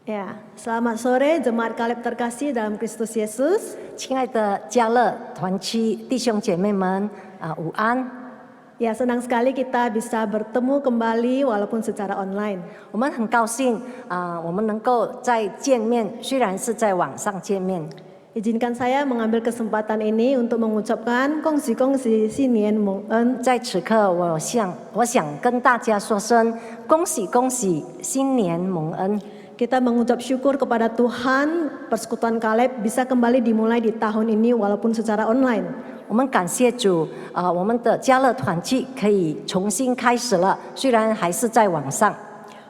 Ya, selamat sore jemaat Kaleb terkasih dalam Kristus Yesus. 亲爱的家乐团区弟兄姐妹们午安。 Ya, senang sekali kita bisa bertemu kembali walaupun secara online. 我们很高兴我们能够再见面，虽然是在网上见面。 Izinkan saya mengambil kesempatan ini untuk mengucapkan kongsi-kongsi Sinian Mong En. 在此刻，我想跟大家说声恭喜恭喜，新年蒙恩。 Kita mengucap syukur kepada Tuhan, persekutuan Kaleb bisa kembali dimulai di tahun ini walaupun secara online. 我们感谢主我们的家乐团契可以重新开始了，虽然还是在网上。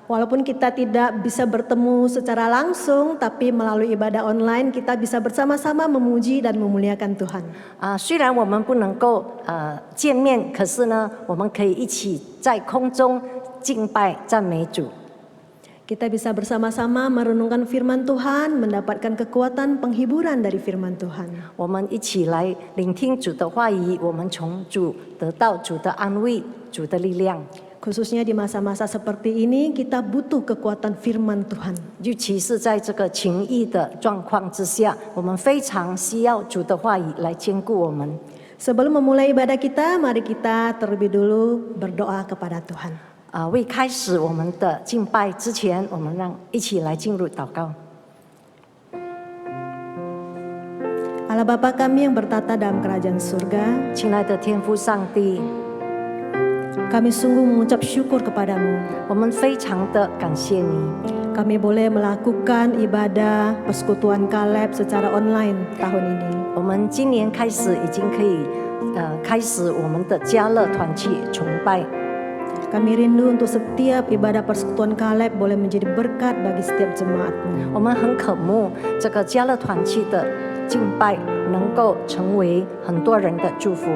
Walaupun kita tidak bisa bertemu secara langsung, tapi melalui ibadah online kita bisa bersama-sama memuji dan memuliakan Tuhan. 虽然我们不能够见面，可是呢，我们可以一起在空中敬拜赞美主。 Kita bisa bersama-sama merenungkan firman Tuhan, mendapatkan kekuatan penghiburan dari firman Tuhan. 我们一起来聆听主的话语，我们从主得到主的安慰，主的力量。 Khususnya di masa-masa seperti ini, kita butuh kekuatan firman Tuhan. 尤其是在这个情欲的状况之下，我们非常需要主的话语来兼顾我们。 Sebelum memulai ibadah kita, mari kita terlebih dulu berdoa kepada Tuhan. 未开始我们的敬拜之前，我们一起来进入祷告。 Allah Bapa kami yang bertata dalam kerajaan surga, 亲爱的天父上帝， kami sungguh mengucap syukur kepadamu. 我们非常的感谢你。 Kami boleh melakukan ibadah persekutuan Kaleb secara online tahun ini. 我们今年开始已经可以开始我们的家乐团契崇拜。 Kami rindu untuk setiap ibadah persekutuan Kaleb boleh menjadi berkat bagi setiap jemaatmu. 我们很渴慕这个家乐团契的敬拜能够成为很多人的祝福。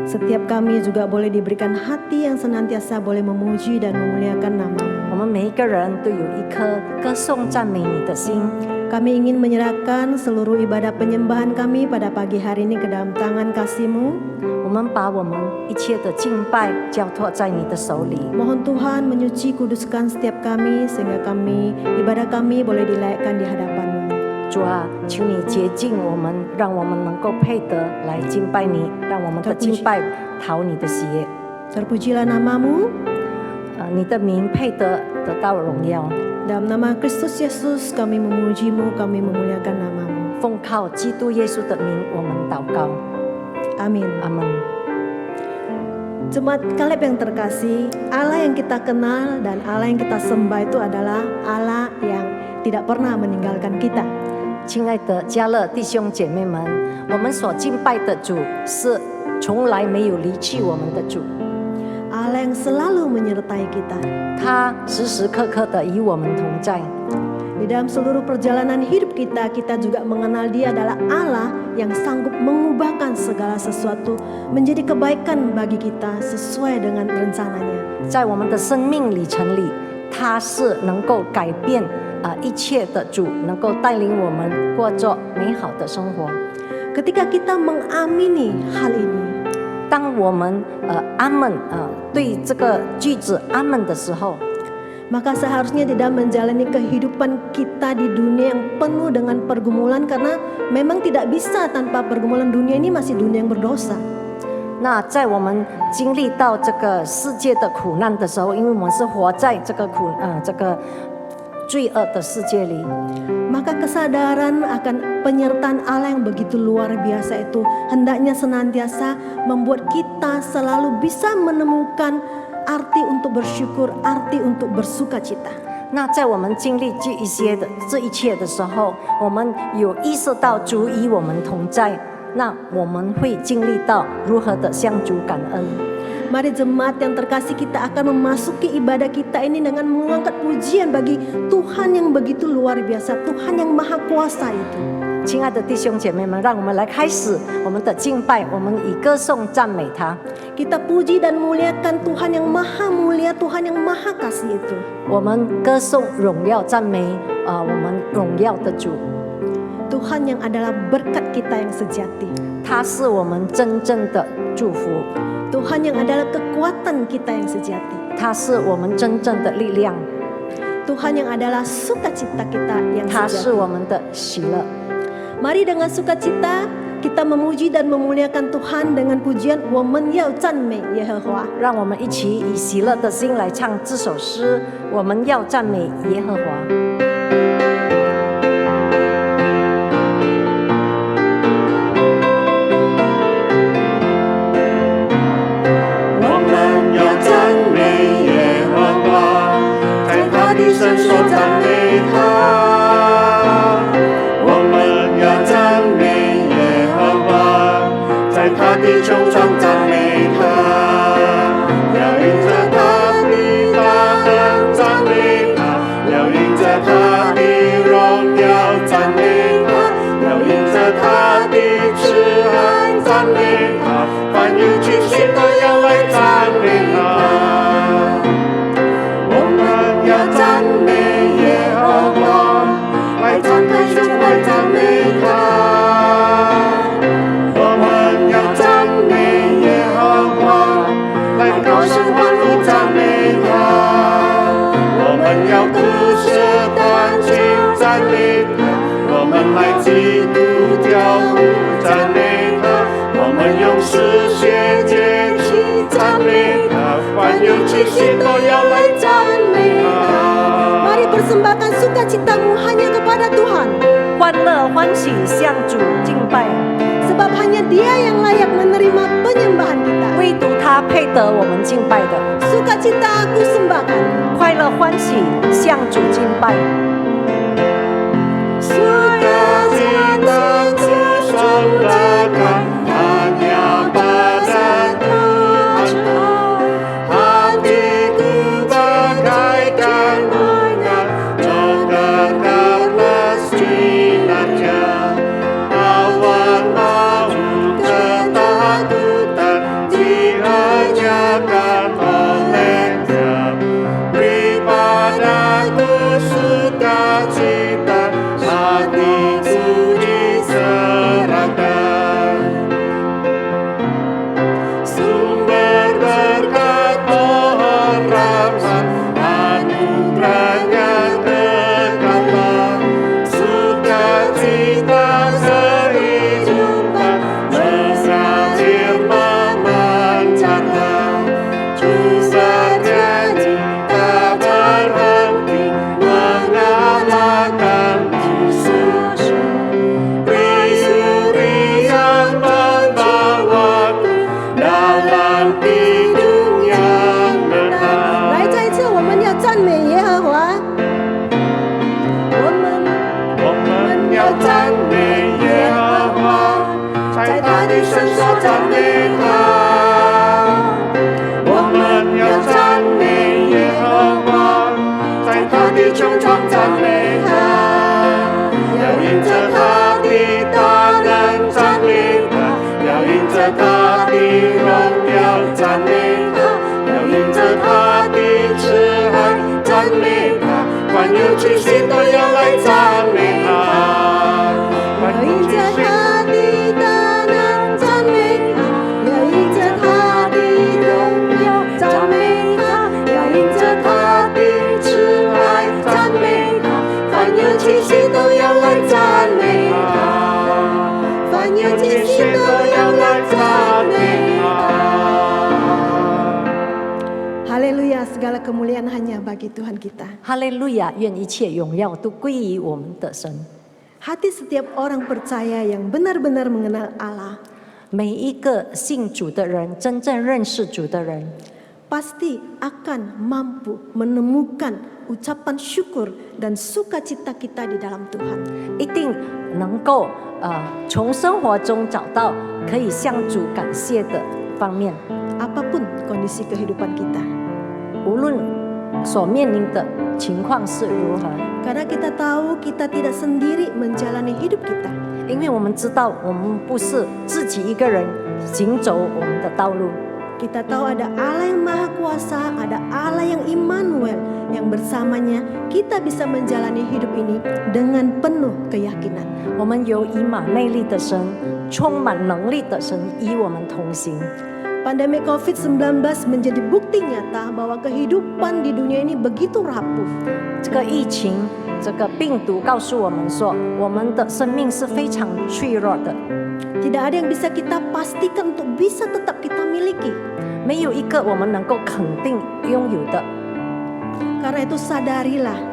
Setiap kami juga boleh diberikan hati yang senantiasa boleh memuji dan memuliakan namamu. 我们每一个人都有一颗歌颂赞美你的心。 Kami ingin menyerahkan seluruh ibadah penyembahan kami pada pagi hari ini ke dalam tangan kasih-Mu. 我们把我们一切的敬拜交托在你的手里。 Mohon Tuhan menyuci kuduskan setiap kami sehingga ibadah kami boleh dilayakkan di hadapan-Mu. 主啊，求你洁净我们，让我们能够配得来敬拜你，让我们的敬拜讨你的喜悦。 Terpujilah namamu. 你的名配得到荣耀。 Dalam nama Kristus Yesus kami memuji-Mu, kami memuliakan namamu. 奉靠基督耶稣的名，我们祷告。 Amin. 阿门。 Jemaat Kaleb yang terkasih, Allah yang kita kenal dan Allah yang kita sembah itu adalah Allah yang tidak pernah meninggalkan kita. 亲爱的家乐弟兄姐妹们，我们所敬拜的主是从来没有离弃我们的主， Allah yang selalu menyertai kita. 他时时刻刻的与我们同在。 Di dalam seluruh perjalanan hidup kita, kita juga mengenal Dia adalah Allah yang sanggup mengubahkan segala sesuatu menjadi kebaikan bagi kita sesuai dengan rencananya. 在我们的生命里程里，他是能够改变一切的主，能够带领我们过着美好的生活。 Ketika kita mengamini hal ini, 当我们阿门对这个句子阿门的时候， maka seharusnya tidak menjalani kehidupan kita di dunia yang penuh dengan pergumulan, karena memang tidak bisa tanpa pergumulan. Dunia ini masih dunia yang berdosa. 那在我们经历到这个世界的苦难的时候，因为我们是活在这个这个罪恶的世界里， Maka kesadaran akan penyertaan Allah yang begitu luar biasa itu hendaknya senantiasa membuat kita selalu bisa menemukan arti untuk bersyukur, arti untuk bersuka cita. 那在我们经历这一切的时候，我们有意识到主与我们同在，那我们会经历到如何的向主感恩。 Mari jemaat yang terkasih, kita akan memasuki ibadah kita ini dengan mengangkat pujian bagi Tuhan yang begitu luar biasa, Tuhan yang maha kuasa itu. 亲爱的弟兄姐妹们，让我们来开始我们的敬拜，我们以歌颂赞美他。 Kita puji dan muliakan Tuhan yang maha mulia, Tuhan yang maha kasih itu. 我们歌颂荣耀赞美我们荣耀的主， Tuhan yang adalah berkat kita yang sejati. 他是我们真正的祝福， Tuhan yang adalah kekuatan kita yang sejati. 他是我们真正的力量。Tuhan yang adalah sukacita kita yang 他是 sejati. 我们的喜乐。 Mari dengan sukacita kita memuji dan memuliakan Tuhan dengan pujian 我们要赞美耶和华。让我们一起以喜乐的心来唱这首诗。我们要赞美耶和华。我们要赞美耶和华，在他的圣所赞美他。我们要赞美耶和华，在他的穹苍赞美他。要因着他的大能赞美他，要因着他的荣耀赞美他，要因着他的慈爱赞美他，凡有屈膝都要来赞美他。我们要赞美耶和华，来敞开胸怀赞美他。我们要赞美耶和华，来高声欢呼赞美他。我们要不舍弹琴赞美他，我们来基督跳舞赞美他，我们用诗写节气赞美他，凡有气息都要来赞美他。 Mari persembahkan sukacitamu hanya kepada Tuhan. 欢乐欢喜向主敬拜， Sebab hanya Dia yang layak menerima penyembahan kita. 唯独他配得我们敬拜的。 Sukacita aku sembahkan. 快乐欢喜向主敬拜。 Sukacita ku sembahkan hanya pada Tuhan. Hatiku bagaikan bunga mekar karena sinarnya. Awan mau ketakutan diajarkan olehnya. Beri padaku sukacita, hatiku diserahkan. Sumber berkat pohon rahmat, anugerahnya kekal. Sukacita kehidupan mengalir memancarlah. Bernyanyi tak berhenti mengalahkan musuh. Peri yang membawaku dalam hidup yang benar. 来，再一次，我们要赞美耶和华。我们要赞美耶和华，在他的圣所赞美他。我们要赞美耶和华，在他的穹苍赞美他。要因着他的大能赞美他，要因着他的荣耀赞美他，要因着他的慈爱赞美他，凡有屈膝都要来赞美他。凡有屈膝。Haleluya, segala kemuliaan hanya bagi Tuhan kita. 哈利路亚！愿一切荣耀都归于我们的神。 Hati setiap orang percaya yang benar-benar mengenal Allah 每一个信主的人，真正认识主的人， pasti akan mampu menemukan ucapan syukur dan sukacita kita di dalam Tuhan. 一定能够从生活中找到可以向主感谢的方面。 Apapun kondisi kehidupan kita. 无论所面临的情况是如何， Karena kita tahu kita tidak sendiri menjalani hidup kita. 因为我们知道我们不是自己一个人行走我们的道路。 Kita tahu ada Allah yang Maha Kuasa, ada Allah yang Immanuel, yang bersamanya kita bisa menjalani hidup ini dengan penuh keyakinan. 我们有以马内利的神，充满能力的神与我们同行。Pandemi COVID-19 menjadi bukti nyata bahwa kehidupan di dunia ini begitu rapuh. 这个疫情，这个病毒告诉我们说，我们的生命是非常脆弱的， Tidak ada yang bisa kita pastikan untuk bisa tetap kita miliki. 没有一个我们能够肯定拥有的， Karena itu sadarilah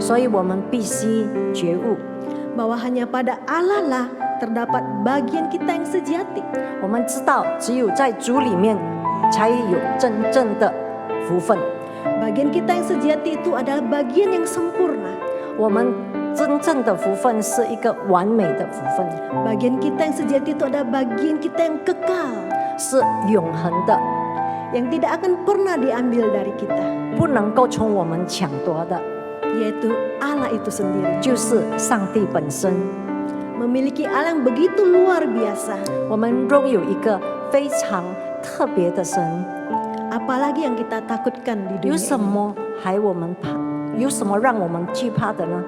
所以我们必须觉悟， bahwa hanya pada Allah lah terdapat bagian kita yang sejati. 我们知道只有在主里面才有真正的福分。 Bagian kita yang sejati itu adalah bagian yang sempurna. 我们真正的福分是一个完美的福分， Bagian kita yang sejati itu adalah bagian kita yang kekal, 是永恒的， yang tidak akan pernah diambil dari kita, 不能够从我们抢夺的， yaitu Allah itu sendiri. 就是上帝本身。 Memiliki Allah yang begitu luar biasa. 我们拥有一个非常特别的神， Apalagi yang kita takutkan di 有 dunia 什 ini. 么害我们怕？有什么让我们惧怕的呢？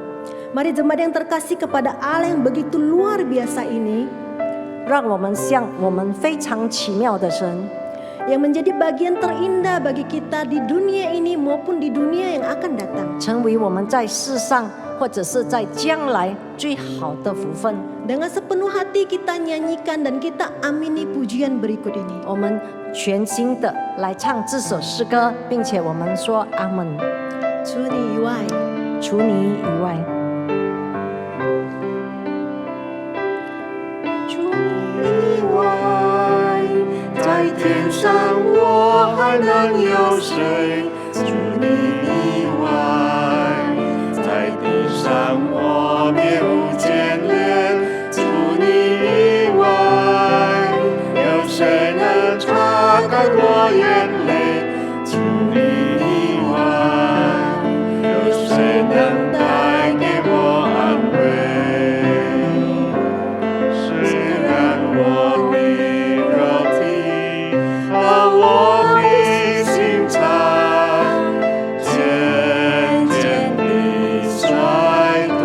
Mari jemaat yang terkasih kepada Allah yang begitu luar biasa ini, 让我们向我们非常奇妙的神， yang menjadi bagian terindah bagi kita di dunia ini maupun di dunia yang akan datang. 成为我们在世上或者是在将来最好的福分。 Dengan sepenuh hati kita nyanyikan dan kita amini pujian berikut ini. 我们全心的来唱这首诗歌，并且我们说阿门。 除你以外，除你以外， 除你以外，在天上我还能有谁？除你以外，在地上我别无眷恋。除你以外，有谁能擦干我眼泪？除你以外，有谁能带给我安慰？虽然我的肉体和我的心肠渐渐地衰退，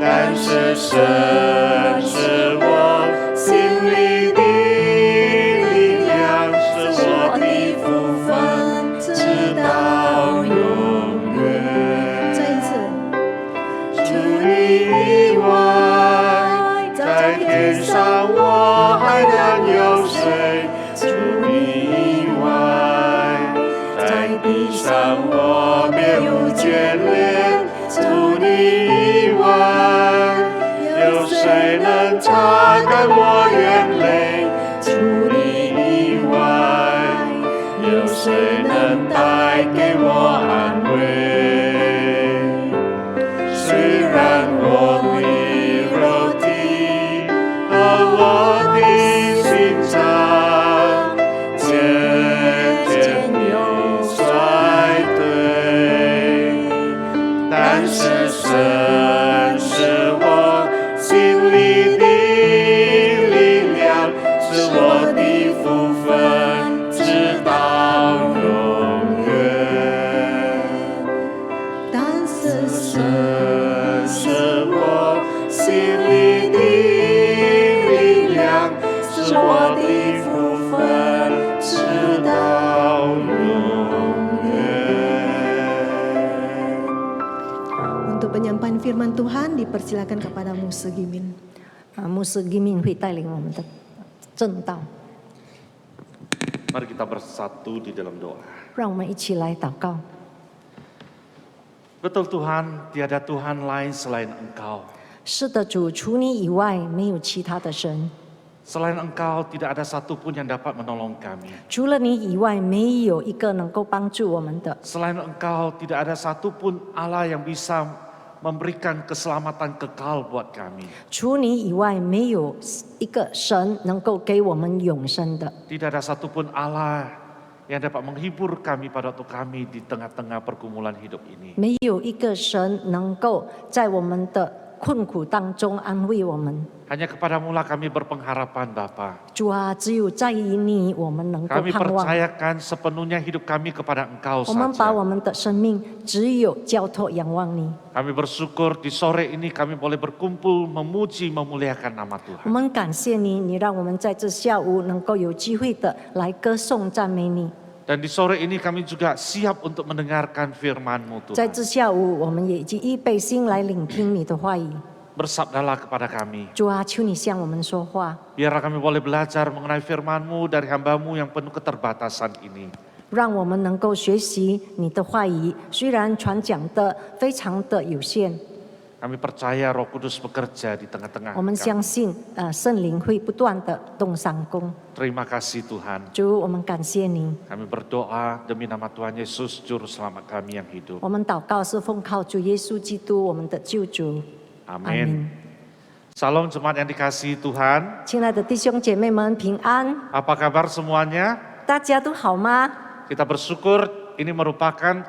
但是神是我心里的力量，是我的福分，直到永远。再一次，除你以外，在天上我还能有谁？除你以外，在地上我别无眷恋。除你以外，有谁能擦干我眼泪？除你以外，有谁能带给我安慰？虽然我的肉体和我的心肠渐渐有衰退，但是神是我心里的力量，是我的福分，直到永远。但是神是我心里的力量，是我的福分，直到永远。 untuk penyampaian firman Tuhan dipersilakan kepada Musa Gimin. 牧师一命会带领我们的正道， Mari kita bersatu di dalam doa. 让我们一起来祷告。 Betul Tuhan, tiada Tuhan lain selain Engkau. 是的，主，除你以外没有其他的神， Selain Engkau tidak ada satupun yang dapat menolong kami. 除了你以外，没有一个能够帮助我们的。 Selain Engkau tidak ada satupun Allah yang bisa memberikan keselamatan kekal buat kami. 除你以外，没有一个神能够给我们永生的。 Tidak ada satupun Allah yang dapat menghibur kami pada waktu kami di tengah-tengah pergumulan hidup ini. 没有一个神能够在我们的困苦当中安慰我们。 Hanya kepadamu-lah kami berpengharapan Bapa. 主啊，只有在于你，我们能够 Kami 盼望。 percayakan sepenuhnya hidup kami kepada Engkau 我们把 saja. 我们的生命只有交托仰望你。 Kami bersyukur di sore ini kami boleh berkumpul memuji memuliakan nama 我 Tuhan. 们感谢你，你让我们在这下午能够有机会的来歌颂赞美你。 Dan di sore ini kami juga siap untuk mendengarkan firman-Mu 在 Tuhan. 这下午，我们也已经预备心来聆听你的话语。 Bersabdalah kepada kami. 主啊，求你向我们说话， Biarlah kami boleh belajar mengenai firman-Mu dari hamba-Mu yang penuh keterbatasan ini. 让我们能够学习你的话语。虽然传讲的非常的有限， Kami percaya Roh Kudus bekerja di tengah-tengah 我们 kami. 相信圣灵会不断的动san工。 Terima kasih Tuhan. 主，我们感谢您。 Kami berdoa demi nama Tuhan Yesus, Juru Selamat kami yang hidup. 我们祷告是奉靠主耶稣基督，我们的救主。 Amin. Salam jemaat yang dikasihi Tuhan. 亲爱的弟兄姐妹们，平安， Apa kabar semuanya? 大家都好吗？ Kita bersyukur ini merupakan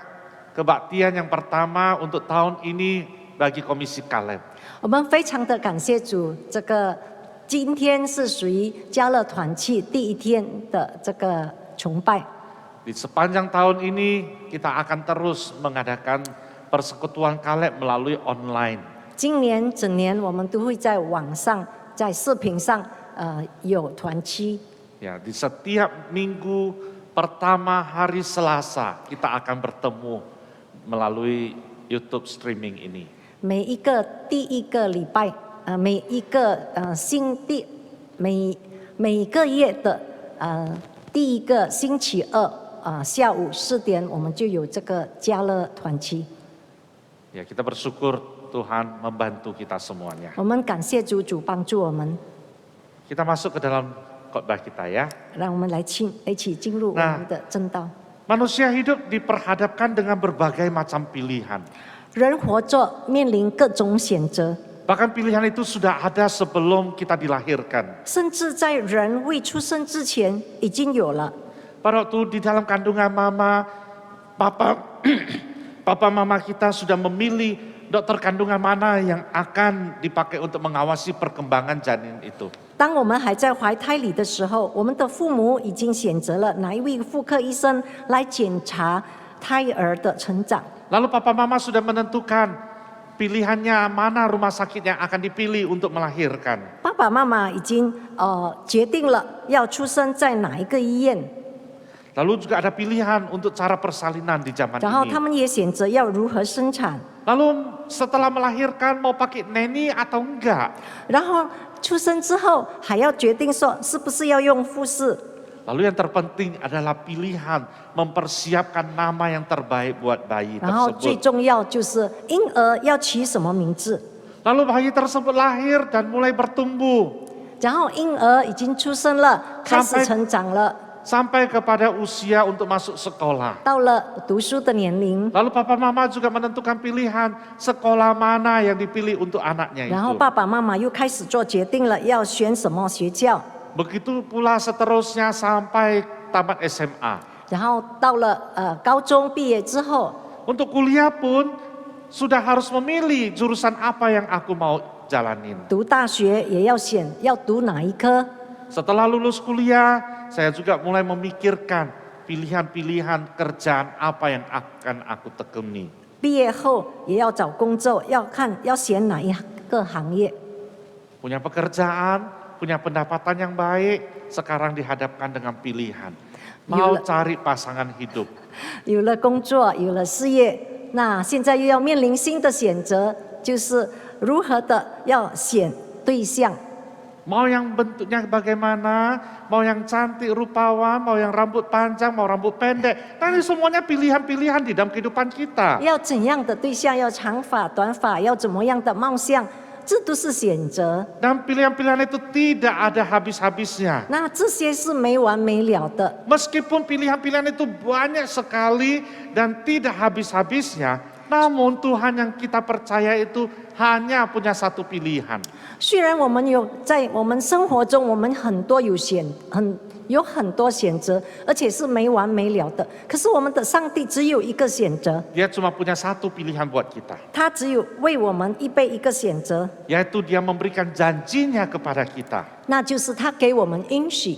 kebaktian yang pertama untuk tahun ini bagi Komisi Kaleb. 我们非常的感谢主，这个今天是属于加勒团契第一天的这个崇拜。 Di sepanjang tahun ini kita akan terus mengadakan persekutuan Kaleb melalui online. 今年整年我们都会在网上、在视频上，有团契。 Ya, di setiap minggu pertama hari Selasa kita akan bertemu melalui YouTube streaming ini. 每一个第一个礼拜，每一个每个月的第一个星期二下午4点，我们就有这个加勒团契。 Ya, kita bersyukur Tuhan membantu kita semuanya. 我们感谢主，主帮助我们， Kita masuk ke dalam khotbah kita ya. 让我们来一起进入我们的正道。 Manusia hidup diperhadapkan dengan berbagai macam pilihan. 人活着面临各种选择， Bahkan pilihan itu sudah ada sebelum kita dilahirkan. 甚至在人未出生之前已经有了。 Pada waktu di dalam kandungan mama, papa mama kita sudah memilih dokter kandungan mana yang akan dipakai untuk mengawasi perkembangan janin itu. 当我们还在怀胎里的时候，我们的父母已经选择了哪一位妇科医生来检查胎儿的成长。 Lalu papa mama sudah menentukan pilihannya mana rumah sakit yang akan dipilih untuk melahirkan. 爸爸妈妈已经决定了要出生在哪一个医院， Lalu juga ada pilihan untuk cara persalinan di zaman 然后 ini. 他们也选择要如何生产， Lalu setelah melahirkan mau pakai neni atau enggak? 然后出生之后还要决定说是不是要用复试。 Lalu yang terpenting adalah pilihan mempersiapkan nama yang terbaik buat bayi 然后最 tersebut. 重要就是婴儿要取什么名字。 Lalu bayi tersebut lahir dan mulai bertumbuh 然后婴儿已经出生了，开始成长了， sampai kepada usia untuk masuk sekolah. 到了读书的年龄， Lalu papa mama juga menentukan pilihan sekolah mana yang dipilih untuk anaknya 然后 itu. 爸爸妈妈又开始做决定了，要选什么学校。 Begitu pula seterusnya sampai tamat SMA. 然后到了高中毕业之后， Untuk kuliah pun sudah harus memilih jurusan apa yang aku mau jalanin. 读大学也要选要读哪一科。 Setelah lulus kuliah, saya juga mulai memikirkan pilihan-pilihan kerjaan apa yang akan aku tekuni. 毕业后也要找工作，要看要选哪一个行业。 Punya pekerjaan, punya pendapatan yang baik, sekarang dihadapkan dengan pilihan. Mau cari pasangan hidup. 有了工作，有了事业，那现在又要面临新的选择，就是如何的要选对象。 Mau yang bentuknya bagaimana, mau yang cantik rupawan, mau yang rambut panjang, mau rambut pendek. Nah, ini semuanya pilihan-pilihan di dalam kehidupan kita. 要怎样的对象？要长发、短发？要怎么样的貌相？这都是选择。 Dan pilihan-pilihan itu tidak ada habis-habisnya. 那这些是没完没了的。 Meskipun pilihan-pilihan itu banyak sekali dan tidak habis-habisnya, namun Tuhan yang kita percaya itu hanya punya satu pilihan. 虽然我们有在我们生活中，我们很多有很多选择，而且是没完没了的。可是我们的上帝只有一个选择， Dia cuma punya satu pilihan buat kita. 他只有为我们预备一个选择， Yaitu dia memberikan janjinya kepada kita. 那就是他给我们应许。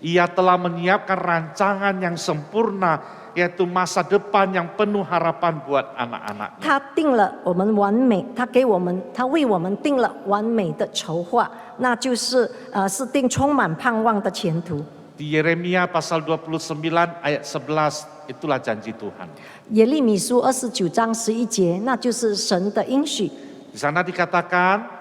Ia telah menyiapkan rancangan yang sempurna, yaitu masa depan yang penuh harapan buat anak-anaknya. 他定了我们完美，他为我们定了完美的筹划，那就是是定充满盼望的前途。 Di Yeremia pasal 29 ayat 11, itulah janji Tuhan. 耶利米书29章11节，那就是神的应许。 Di sana dikatakan,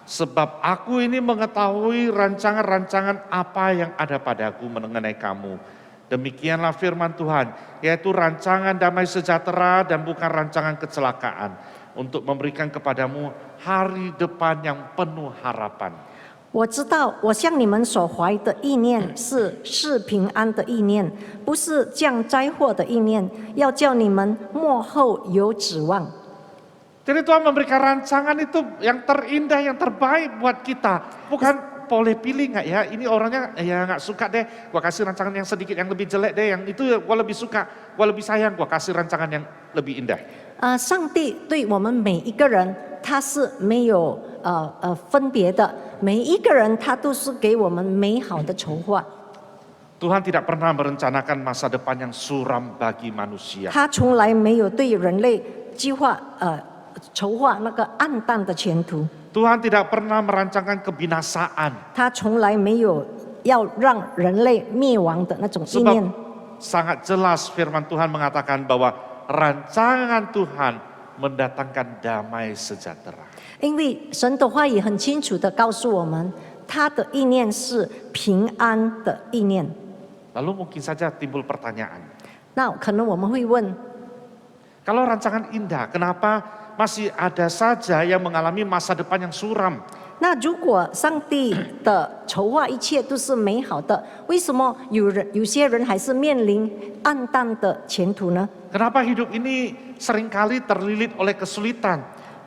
sebab aku ini mengetahui rancangan-rancangan apa yang ada padaku mengenai kamu. Demikianlah firman Tuhan, yaitu rancangan damai sejahtera dan bukan rancangan kecelakaan, untuk memberikan kepadamu hari depan yang penuh harapan. 我知道，我向你们所怀的意念是平安的意念，不是降灾祸的意念，要叫你们末后有指望。 Jadi Tuhan memberikan rancangan itu yang terindah, yang terbaik buat kita. Bukan boleh pilih nggak ya, ini orangnya ya nggak suka deh, gua kasih rancangan yang sedikit yang lebih jelek deh, yang itu gua lebih suka, gua lebih sayang, gua kasih rancangan yang lebih indah. 上帝对我们每一个人，他是没有分别的，每一个人他都是给我们美好的筹划。 Tuhan tidak pernah merencanakan masa depan yang suram bagi manusia. 他从来没有对人类筹划那个暗淡的前途。 Tuhan tidak pernah merancangkan kebinasaan. 他从来没有要让人类灭亡的那种意念。 Sebab sangat jelas firman Tuhan mengatakan bahwa rancangan Tuhan mendatangkan damai sejahtera. 因为神的话也很清楚的告诉我们，他的意念是平安的意念。 Lalu mungkin saja timbul pertanyaan. 那可能我们会问， Kalau rancangan indah, kenapa masih ada saja yang mengalami masa depan yang suram? 那如果上帝的筹划一切都是美好的，为什么有些人还是面临暗淡的前途呢？ Kenapa hidup ini seringkali terlilit oleh kesulitan?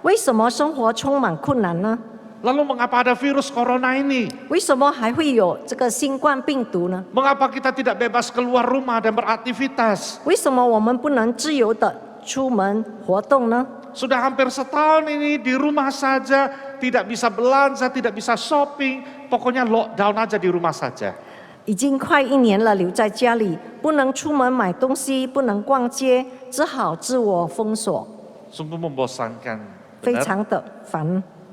为什么生活充满困难呢？ Lalu mengapa ada virus corona ini? 为什么还会有这个新冠病毒呢？ Mengapa kita tidak bebas keluar rumah dan beraktivitas? 为什么我们不能自由的出门活动呢？ Sudah hampir setahun ini di rumah saja, tidak bisa belanja, tidak bisa shopping, pokoknya lockdown aja di rumah saja. 已经快1年了，留在家里，不能出门买东西，不能逛街，只好自我封锁， Sungguh membosankan. 非 Benar? 常的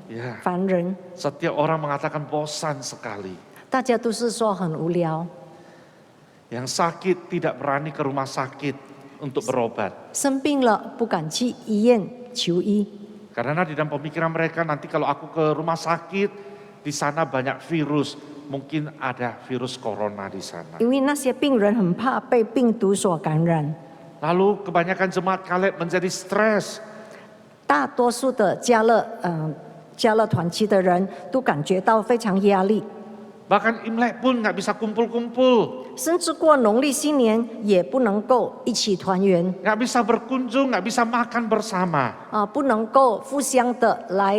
Ya, 烦人。 setiap orang mengatakan bosan sekali. 大家都是说很无聊， Yang sakit tidak berani ke rumah sakit untuk berobat. 生病了不敢去医院求医， Karena di dalam pemikiran mereka nanti kalau aku ke rumah sakit, di sana banyak virus. Mungkin ada virus corona di sana. 因为那些病人很怕被病毒所感染。 Lalu kebanyakan jemaat Kaleb menjadi stres. 大多数的加勒团契的人都感觉到非常压力， Bahkan Imlek pun nggak bisa kumpul-kumpul. 甚至过农历新年也不能够一起团圆 Nggak bisa berkunjung, nggak bisa makan bersama. 不能够互相的来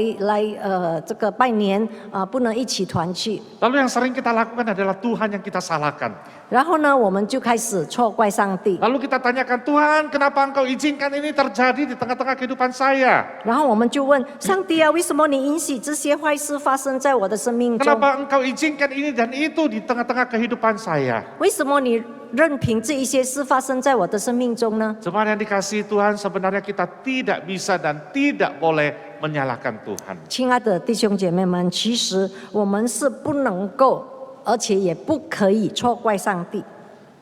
这个拜年不能一起团聚。 Lalu yang sering kita lakukan adalah Tuhan yang kita salahkan. 然后呢，我们就开始错怪上帝， Lalu kita tanyakan, Tuhan kenapa engkau izinkan ini terjadi di tengah-tengah kehidupan saya? 然后我们就问上帝啊，为什么你允许这些坏事发生在我的生命中？ Kenapa engkau izinkan ini dan itu di tengah-tengah kehidupan saya? 为什么你任凭这一些事发生在我的生命中呢？ Jemaat yang dikasihi Tuhan, sebenarnya kita tidak bisa dan tidak boleh menyalahkan Tuhan. 亲爱的弟兄姐妹们，其实我们是不能够，而且也不可以错怪上帝。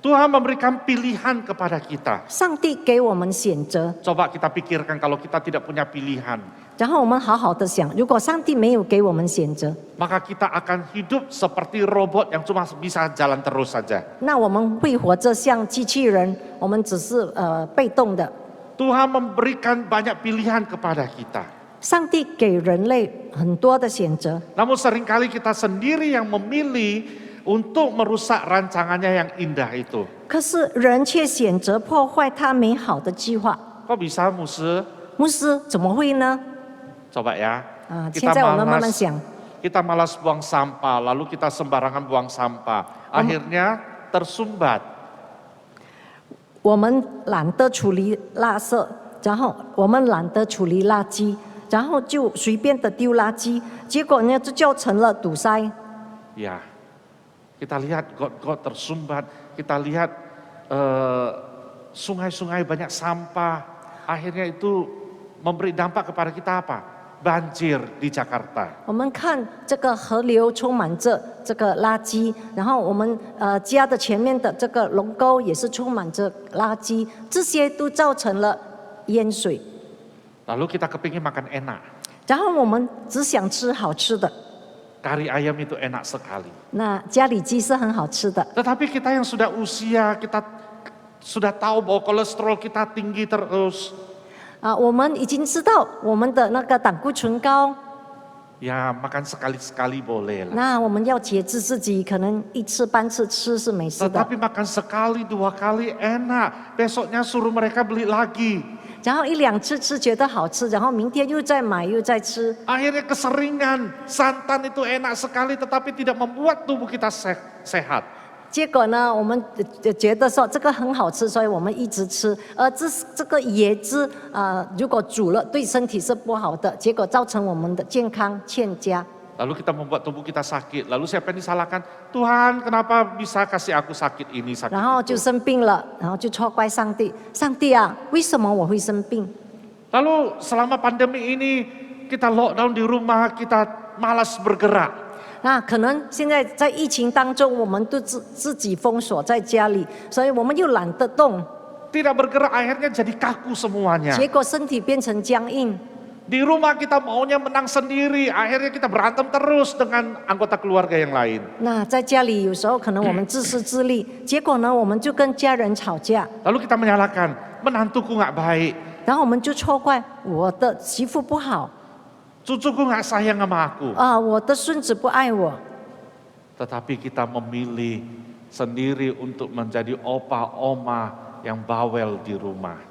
Tuhan memberikan pilihan kepada kita. 上帝给我们选择， Coba kita pikirkan kalau kita tidak punya pilihan, 然后我们好好的想，如果上帝没有给我们选择， maka kita akan hidup seperti robot yang cuma bisa jalan terus saja. 那我们会活着像机器人，我们只是被动的。 Tuhan memberikan banyak pilihan kepada kita. 上帝给人类很多的选择， Namun seringkali kita sendiri yang memilih untuk merusak rancangannya yang indah itu. 可是人却选择破坏他美好的计划。 Kok bisa Musa? 牧师怎么会呢？ Coba ya. 现在我们慢慢想， Kita malas buang sampah, lalu kita sembarangan buang sampah. Akhirnya tersumbat. 我们懒得处理垃圾，然后我们懒得处理垃圾，然后就随便的丢垃圾，结果呢就造成了堵塞。 Ya, kita lihat got-got tersumbat, kita lihat sungai-sungai banyak sampah, akhirnya itu memberi dampak kepada kita apa? Banjir di Jakarta. 我们看这个河流充满着这个垃圾，然后我们家的前面的这个龙沟也是充满着垃圾，这些都造成了淹水。 Lalu kita kepingin makan enak. 然后我们只想吃好吃的， Kari ayam itu enak sekali. 那家里鸡是很好吃的。 Tetapi kita yang sudah usia, kita sudah tahu bahwa kolesterol kita tinggi terus. 我们已经知道我们的那个胆固醇高， Ya makan sekali-sekali boleh lah. 那我们要节制自己，可能一次半次吃是没事的。 Tetapi makan sekali, 2 kali enak. Besoknya suruh mereka beli lagi. 然后1、2次吃觉得好吃，然后明天又再买又再吃， Akhirnya keseringan. Santan itu enak sekali tetapi tidak membuat tubuh kita sehat. 结果呢，我们觉得说这个很好吃，所以我们一直吃。而这个椰汁如果煮了对身体是不好的，结果造成我们的健康欠佳。 Lalu kita membuat tubuh kita sakit. Lalu siapa yang disalahkan? Tuhan, kenapa bisa kasih aku sakit ini, sakit 然后就 itu? 生病了，然后就错怪上帝。上帝啊，为什么我会生病？ Lalu selama pandemi ini kita lockdown di rumah, kita malas bergerak. 那可能现在在疫情当中，我们都自己封锁在家里，所以我们又懒得动， Tidak bergerak akhirnya jadi kaku semuanya. 结果身体变成僵硬。 Di rumah kita maunya menang sendiri, akhirnya kita berantem terus dengan anggota keluarga yang lain. 那在家里有时候可能我们自私自利，结果呢，我们就跟家人吵架， Lalu kita menyalahkan, menantuku nggak baik, 然后我们就错怪我的媳妇不好 cucuku nggak sayang sama aku. 我的孙子不爱我。 Tetapi kita memilih sendiri untuk menjadi opa oma yang bawel di rumah.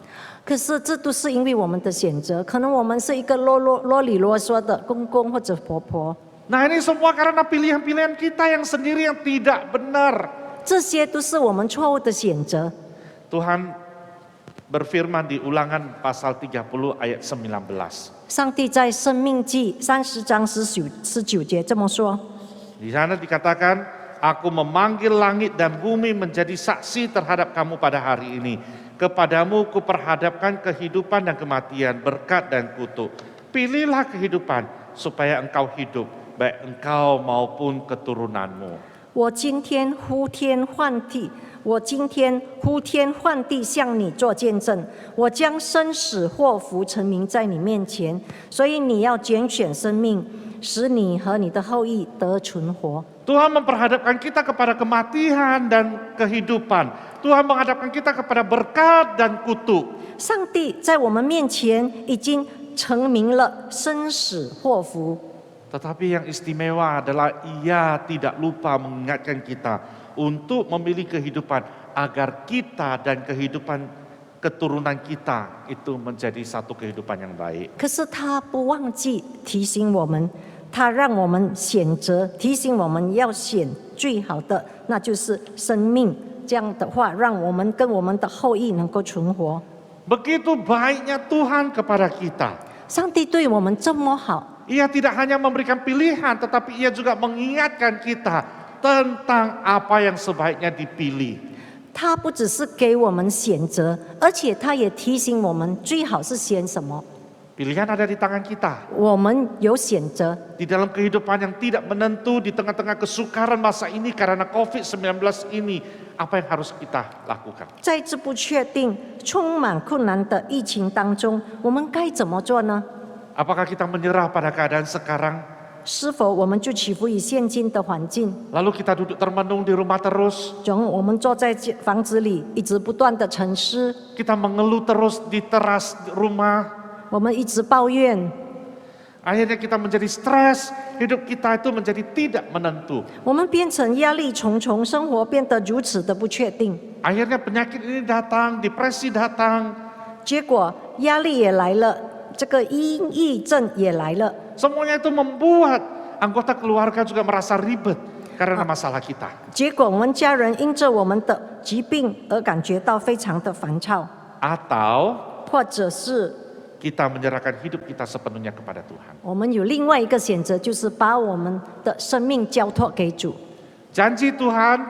可是这都是因为我们的选择，可能我们是一个啰里啰嗦的公公或者婆婆， Nah ini semua karena pilihan-pilihan kita yang sendiri yang tidak benar. 这些都是我们错误的选择。 Tuhan berfirman di Ulangan pasal 30 ayat 19. 上帝在《生命记》30章19节这么说： Di sana dikatakan, aku memanggil langit dan bumi menjadi saksi terhadap kamu pada hari ini. Kepadamu kuperhadapkan kehidupan dan kematian, berkat dan kutuk. Pilihlah kehidupan supaya engkau hidup, baik engkau maupun keturunanmu. 我今天呼天唤地，我今天呼天唤地向你做见证，我将生死祸福陈明在你面前，所以你要拣选生命，使你和你的后裔得存活。 Tuhan memperhadapkan kita kepada kematian dan kehidupan. Tuhan menghadapkan kita kepada berkat dan kutuk. 上帝在我们面前已经陈明了生死祸福， Tetapi yang istimewa adalah Ia tidak lupa mengingatkan kita untuk memilih kehidupan agar kita dan kehidupan keturunan kita itu menjadi satu kehidupan yang baik. 可是他不忘记提醒我们，他让我们选择，提醒我们要选最好的，那就是生命。这样的话，让我们跟我们的后裔能够存活。 Begitu baiknya Tuhan kepada kita. 上帝对我们这么好， Ia tidak hanya memberikan pilihan, tetapi Ia juga mengingatkan kita tentang apa yang sebaiknya dipilih. 他不只是给我们选择，而且他也提醒我们最好是选什么。 Pilihan ada di tangan kita. 我们有选择， Di dalam kehidupan yang tidak menentu, di tengah-tengah kesukaran masa ini karena COVID-19 ini, apa yang harus kita lakukan? 在这不确定、充满困难的疫情当中，我们该怎么做呢？ Apakah kita menyerah pada keadaan sekarang? 是否我们就屈服于现今的环境？ Lalu kita duduk termenung di rumah terus, 我们坐在房子里，一直不断的沉思， kita mengeluh terus di teras rumah. 我们一直抱怨， Akhirnya kita menjadi stres, hidup kita itu menjadi tidak menentu. 我们变成压力重重，生活变得如此的不确定。 Akhirnya penyakit ini datang, depresi datang. 结果压力也来了，这个抑郁症也来了， Semuanya itu membuat anggota keluarga juga merasa ribet. karena masalah kita. 结果我们家人因着我们的疾病而感觉到非常的烦躁， Atau 或者是 kita menyerahkan hidup kita sepenuhnya kepada Tuhan. 我们有另外一个选择，就是把我们的生命交托给主。 Janji Tuhan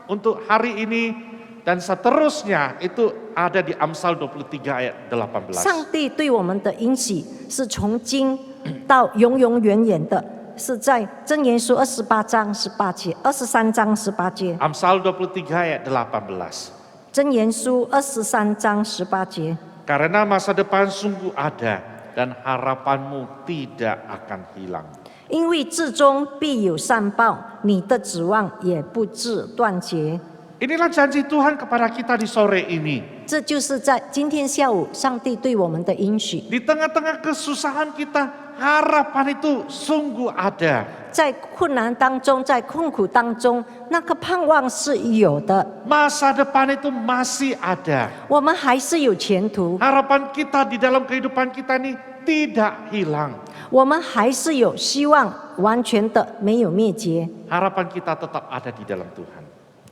untuk hari ini dan seterusnya itu ada di Amsal 23 ayat 18. 上帝对我们的应许是从今到永永远远的，是在箴言书28章18节、23章18节。 Amsal 23 ayat 18. 箴言书23章18节。 Karena masa depan sungguh ada dan harapanmu tidak akan hilang. 因为至终必有善报，你的指望也不致断绝。 Inilah janji Tuhan kepada kita di sore ini. 这就是在今天下午上帝对我们的应许。 Di tengah-tengah kesusahan kita, harapan itu sungguh ada. 在困难当中，在困苦当中，那个盼望是有的， Masa depan itu masih ada. 我们还是有前途， Harapan kita di dalam kehidupan kita ini tidak hilang. 我们还是有希望，完全的没有灭绝。 Harapan kita tetap ada di dalam Tuhan.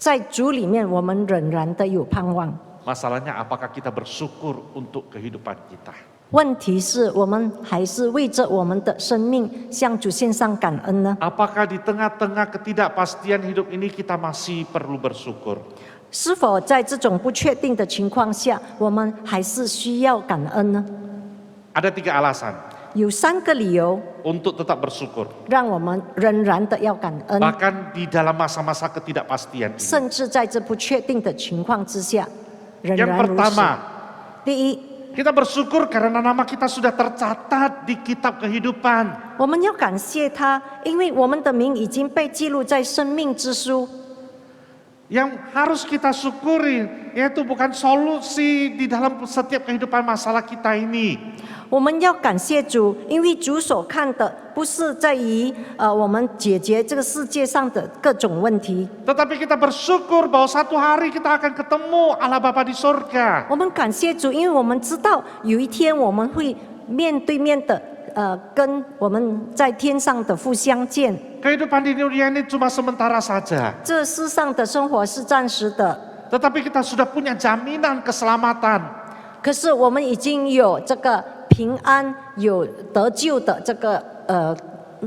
在主里面，我们仍然的有盼望。 Masalahnya apakah kita bersyukur untuk kehidupan kita? 问题是我们还是为着我们的生命向主献上感恩呢？ Apakah di tengah-tengah ketidakpastian hidup ini kita masih perlu bersyukur? 是否在这种不确定的情况下，我们还是需要感恩呢？ Ada 3 alasan 有3个理由 untuk tetap bersyukur. 让我们仍然的要感恩， Bahkan di dalam masa-masa ketidakpastian ini. 甚至在这不确定的情况之下，仍 Yang 然如此。 pertama, 第一， kita bersyukur karena nama kita sudah tercatat di kitab kehidupan. 我们要感谢他，因为我们的名已经被记录在生命之书。 Yang harus kita syukuri yaitu bukan solusi di dalam setiap kehidupan masalah kita ini. 我们要感谢主，因为主所看的不是在于我们解决这个世界上的各种问题， Tetapi kita bersyukur bahwa satu hari kita akan ketemu Allah Bapa di surga. 我们感谢主，因为我们知道有一天我们会面对面的跟我们在天上的父相见。 Kehidupan di dunia ini cuma sementara saja. 这世上的生活是暂时的， Tetapi kita sudah punya jaminan keselamatan. 可是我们已经有这个平安、有得救的这个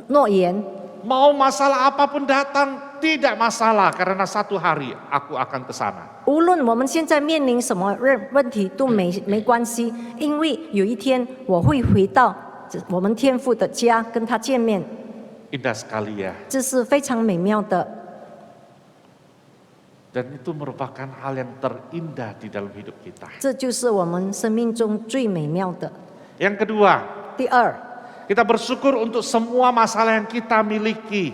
诺言。 Mau masalah apapun datang, tidak masalah karena satu hari aku akan ke sana. 无论我们现在面临什么问题都没关系，因为有一天我会回到我们天父的家，跟他见面， Indah sekali ya. 这是非常美妙的。 Dan itu merupakan hal yang terindah di dalam hidup kita. 这就是我们生命中最美妙的。 Yang kedua, 第二， kita bersyukur untuk semua masalah yang kita miliki.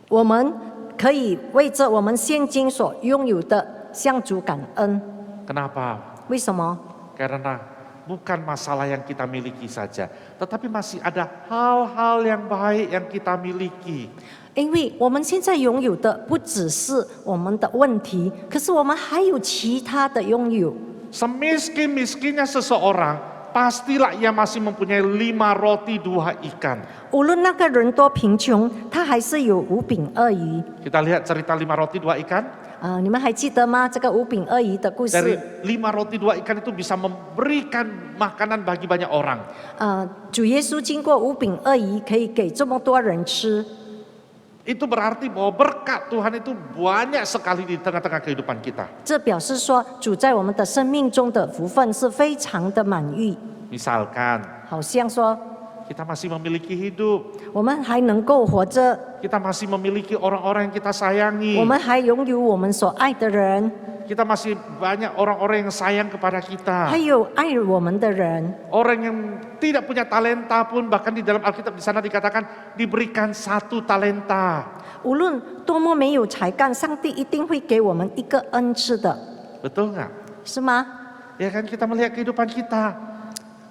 我们可以为着我们现今所拥有的向主感恩。 Kenapa? 为什么？ Karena bukan masalah yang kita miliki saja, tetapi masih ada hal-hal yang baik yang kita miliki. 因为我们现在拥有的不只是我们的问题，可是我们还有其他的拥有。 Semiskin-miskinnya seseorang, pastilah ia masih mempunyai 5 roti 2 ikan. 无论那个人多贫穷，他还是有5饼2鱼。 Kita lihat cerita 5 roti 2 ikan. 你们还记得吗？这个5饼2鱼的故 Dari 事。 5 roti 2 ikan itu bisa memberikan makanan bagi banyak orang. 主耶稣经过5饼2鱼，可以给这么多人吃。 Itu berarti bahwa berkat Tuhan itu banyak sekali di tengah-tengah kehidupan kita. 这表示说，主在我们的生命中的福分是非常的满溢。 Misalkan 好像说， kita masih memiliki hidup, 我们还能够活着， kita masih memiliki orang-orang yang kita sayangi, 我们还拥有我们所爱的人， kita masih banyak orang-orang yang sayang kepada 还 kita. 有爱我们的人。 Orang yang tidak punya talenta pun bahkan di dalam Alkitab di sana dikatakan diberikan 1 talenta. 无论多么没有才干，上帝一定会给我们一个恩赐的， Betul nggak? 是吗？ Ya kan kita melihat kehidupan kita.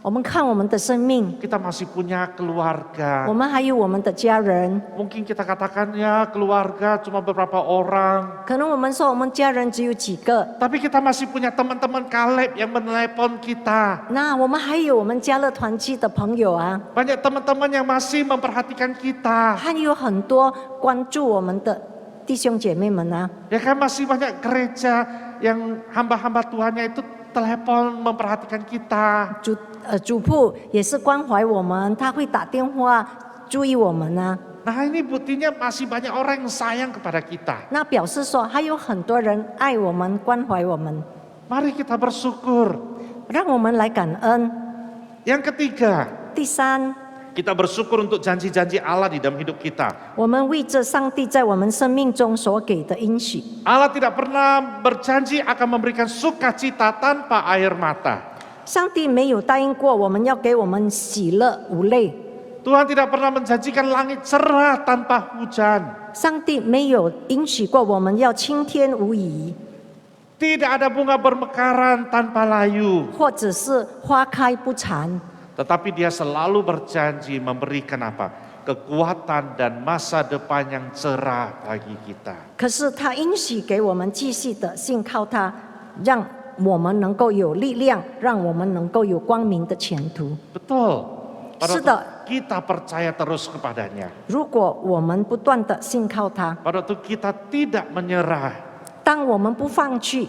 我们看我们的生命， kita masih punya keluarga. 我们还有我们的家人。 Mungkin kita katakan ya keluarga cuma beberapa orang. 可能我们说我们家人只有几个， Tapi kita masih punya teman-teman Kaleb yang menelepon kita. 那我们还有我们家乐团契的朋友啊， Banyak teman-teman yang masih memperhatikan kita. 还有很多关注我们的弟兄姐妹们啊。 Ya kan masih banyak gereja yang hamba-hamba Tuhannya itu telepon memperhatikan kita. 主仆也是关怀我们，他会打电话注意我们啊。 Nah ini buktinya masih banyak orang yang sayang kepada kita. 那表示说还有很多人爱我们、关怀我们， Mari kita bersyukur. 让我们来感恩。 Yang ketiga, 第三， kita bersyukur untuk janji-janji Allah di dalam hidup kita. 我们为着上帝在我们生命中所给的应许。 Allah tidak pernah berjanji akan memberikan sukacita tanpa air mata. 上帝没有答应过我们要给我们喜乐无泪， Tuhan tidak pernah menjanjikan langit cerah tanpa hujan. 上帝没有应许过我们要青天无雨， Tidak ada bunga bermekaran tanpa layu. 或者是花开不残。 Tetapi dia selalu berjanji memberikan apa? Kekuatan dan masa depan yang cerah bagi kita. 可是他应许给我们继续的信靠他，让我们能够有力量，让我们能够有光明的前途。 Betul. Pada Sudah. waktu kita percaya terus kepadanya. 如果我们不断的信靠他， Pada waktu kita tidak menyerah, 当我们不放弃，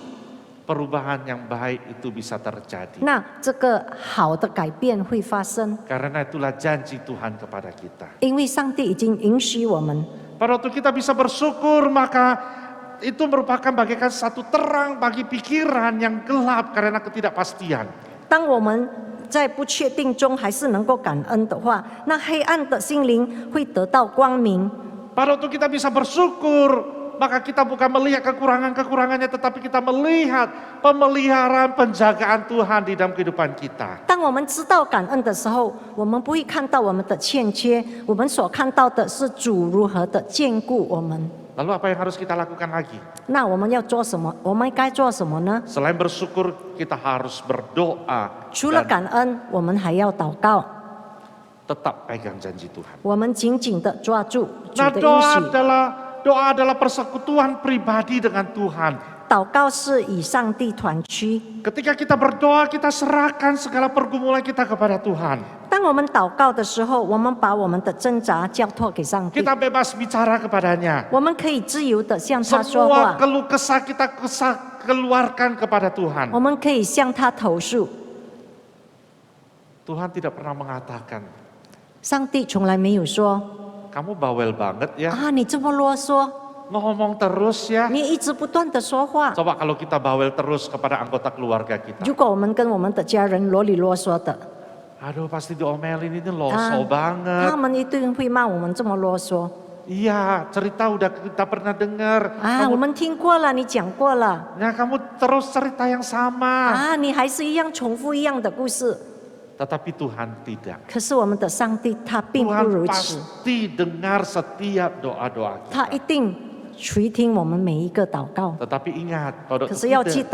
perubahan yang baik itu bisa terjadi. 那这个好的改变会发生， Karena itulah janji Tuhan kepada kita. 因为上帝已经允许我们。 Pada waktu kita bisa bersyukur, maka itu merupakan bagaikan satu terang bagi pikiran yang gelap karena ketidakpastian. 当我们在不确定中还是能够感恩的话，那黑暗的心灵会得到光明。 Pada waktu kita bisa bersyukur, maka kita bukan melihat kekurangan-kekurangannya, tetapi kita melihat pemeliharaan penjagaan Tuhan di dalam kehidupan kita. 当我们知道感恩的时候，我们不会看到我们的欠缺，我们所看到的是主如何的眷顾我们。 Lalu apa yang harus kita lakukan lagi? 那我们要做什么？我们该做什么呢？ Selain bersyukur, kita harus berdoa 除了 dan 感恩，我们还要祷告。 tetap pegang janji Tuhan. 我们紧紧的抓住主 Nah, 的应许。 doa adalah persekutuan pribadi dengan Tuhan. 祷告是与上帝团契。 Ketika kita berdoa, kita serahkan segala pergumulan kita kepada Tuhan. 当我们祷告的时候，我们把我们的挣扎交托给上帝， Kita bebas bicara kepadanya. 我们可以自由的向他说 Semua 话， keluh kesah kita keluarkan kepada Tuhan. 我们可以向他投诉。 Tuhan tidak pernah mengatakan, 上帝从来没有说 kamu bawel banget ya, 啊，你这么啰嗦， ngomong terus ya. 你一直不断的说话。 Coba kalau kita bawel terus kepada anggota keluarga kita. 如果我们跟我们的家人啰里啰嗦的， Aduh pasti diomelin, ini loso 他 banget. 们一定会骂我们这么啰嗦 Iya, cerita udah kita pernah dengar. 啊！我们听过了，你讲过了 Nah, kamu terus cerita yang sama. 啊，你还是一样重复一样的故事。 Tetapi Tuhan tidak. 可是我们的上帝他并不 Tuhan 如此， pasti dengar setiap doa-doa 他 kita. 一定垂听我们每一个祷告。 Tetapi ingat, pada 可是要记 waktu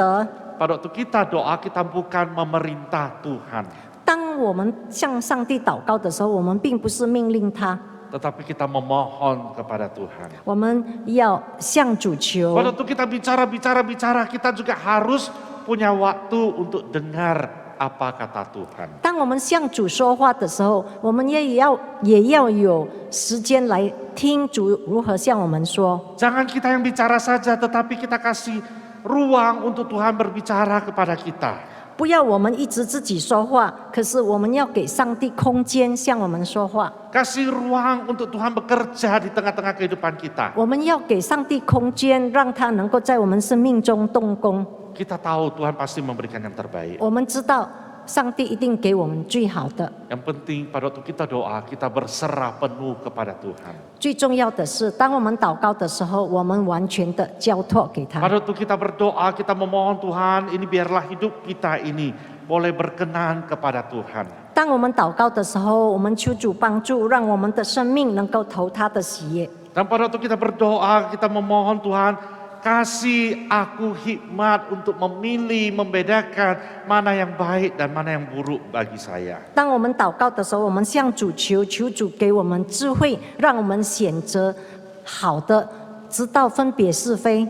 得， kita doa, kita bukan memerintah Tuhan. 当我们向上帝祷告的时候，我们并不是命令他， Tetapi kita memohon kepada Tuhan. 我们要向主求。 Pada waktu kita bicara, kita juga harus punya waktu untuk dengar apa kata Tuhan. 当我们向主说话的时候，我们也要有时间来听主如何向我们说。 Jangan kita yang bicara saja, tetapi kita kasih ruang untuk Tuhan berbicara kepada kita. 不要我们一直自己说话，可是我们要给上帝空间向我们说话。 Kasih ruang untuk Tuhan bekerja di tengah-tengah kehidupan kita. 我们要给上帝空间，让他能够在我们生命中动工。 Kita tahu Tuhan pasti memberikan yang terbaik. 我们知道上帝一定给我们最好的。 Yang penting pada waktu kita doa, kita berserah penuh kepada Tuhan. 最重要的是，当我们祷告的时候，我们完全的交托给他。 Pada waktu kita berdoa, kita memohon Tuhan, ini biarlah hidup kita ini boleh berkenan kepada Tuhan. 当我们祷告的时候，我们求主帮助，让我们的生命能够投他的喜悦。 Dan pada waktu kita berdoa, kita memohon Tuhan, kasih aku hikmat untuk memilih, membedakan mana yang baik dan mana yang buruk bagi saya. 当我们祷告的时候，我们向主求，求主给我们智慧，让我们选择好的，知道分别是非。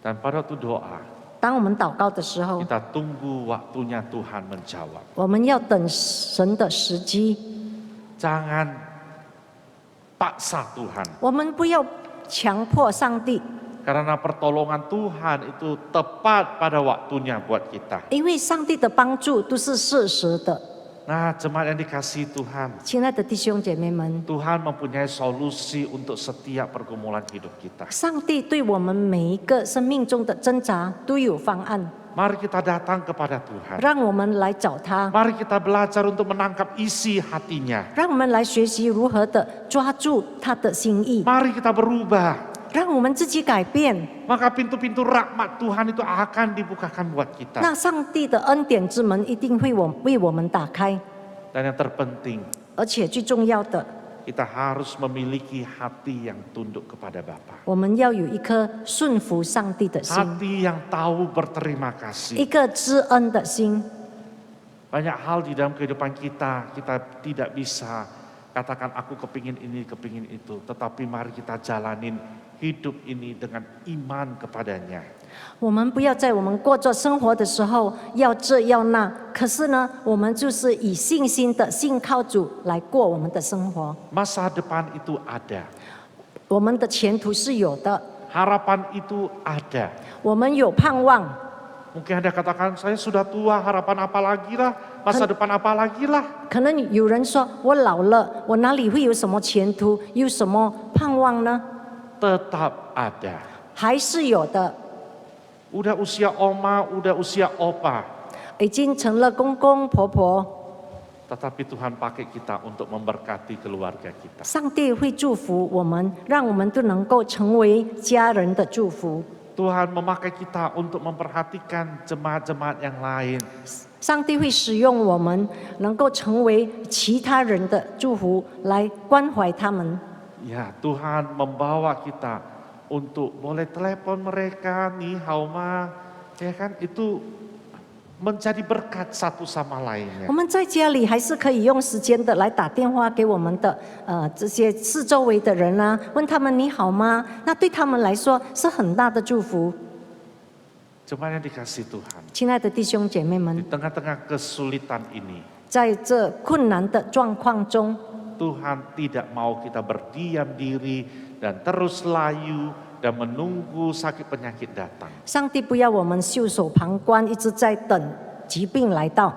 Dan pada waktu doa, 当我们祷告的时候， kita tunggu waktunya Tuhan menjawab. 我们要等神的时机， Jangan paksa Tuhan. 我们不要强迫上帝， Karena pertolongan Tuhan itu tepat pada waktunya buat kita. 因为上帝的帮助都是适时的。 Nah, jemaat yang dikasihi Tuhan, 亲爱的弟兄姐妹们， Tuhan mempunyai solusi untuk setiap pergumulan hidup kita. 上帝对我们每一个生命中的挣扎都有方案， Mari kita datang kepada Tuhan. 让我们来找他， Mari kita belajar untuk menangkap isi hatinya. 让我们来学习如何的抓住他的心意， Mari kita berubah. 让我们自己改变。 Maka pintu-pintu rahmat Tuhan itu akan dibukakan buat kita. 那上帝的恩典之门一定会为我们打开， Dan yang terpenting, 而且最重要的， kita harus memiliki hati yang tunduk kepada Bapa. 我们要有一颗顺服上帝的心， Hati yang tahu berterima 一 kasih. 个知恩的心。 Banyak hal di dalam kehidupan kita tidak bisa katakan aku kepingin ini, kepingin itu. Tetapi mari kita jalanin hidup ini dengan iman kepadanya. 我们不要在我们过着生活的时候要这要那，可是呢，我们就是以信心的信靠主来过我们的生活。 Masa depan itu ada. 我们的前途是有的， Harapan itu ada. 我们有盼望。 Mungkin Anda katakan, saya sudah tua, harapan apa lagi lah? Masa depan apa lagi lah? 可能有人说，我老了，我哪里会有什么前途，有什么盼望呢？ Tetap ada. 还是有的， Udah usia oma, udah usia opa. 已经成了公公婆婆。 Tetapi Tuhan pakai kita untuk memberkati keluarga kita. 上帝会祝福我们，让我们都能够成为家人的祝福。 Tuhan memakai kita untuk memperhatikan jemaat-jemaat yang lain. 上帝会使用我们，能够成为其他人的祝福，来关怀他们。 Ya, Tuhan membawa kita untuk boleh telepon mereka, ni hao ma, ya kan, itu menjadi berkat satu sama 我 lainnya. 们在家里还是可以用时间的来打电话给我们的这些四周围的人啊，问他们你好吗？那对他们来说是很大的祝福。 Jemaat yang dikasih Tuhan, 亲爱的弟兄姐妹 di 们， tengah-tengah kesulitan ini, 在这困难的状况中， Tuhan tidak mau kita berdiam diri dan terus layu dan menunggu sakit penyakit datang. 上帝不要我们袖手旁观，一直在等疾病来到。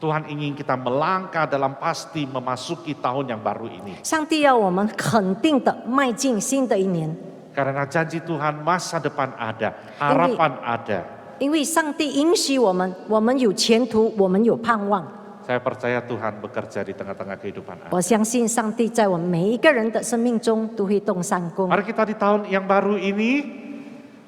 Tuhan ingin kita melangkah dalam pasti memasuki tahun yang baru ini. 上帝要我们肯定的迈进新的一年， Karena janji Tuhan masa depan ada, harapan ada. 因为上帝允许我们有前途，我们有盼望。 Saya percaya Tuhan bekerja di tengah-tengah kehidupan Anda. 我相信上帝在我们每一个人的生命中都会动善功， Mari kita di tahun yang baru ini,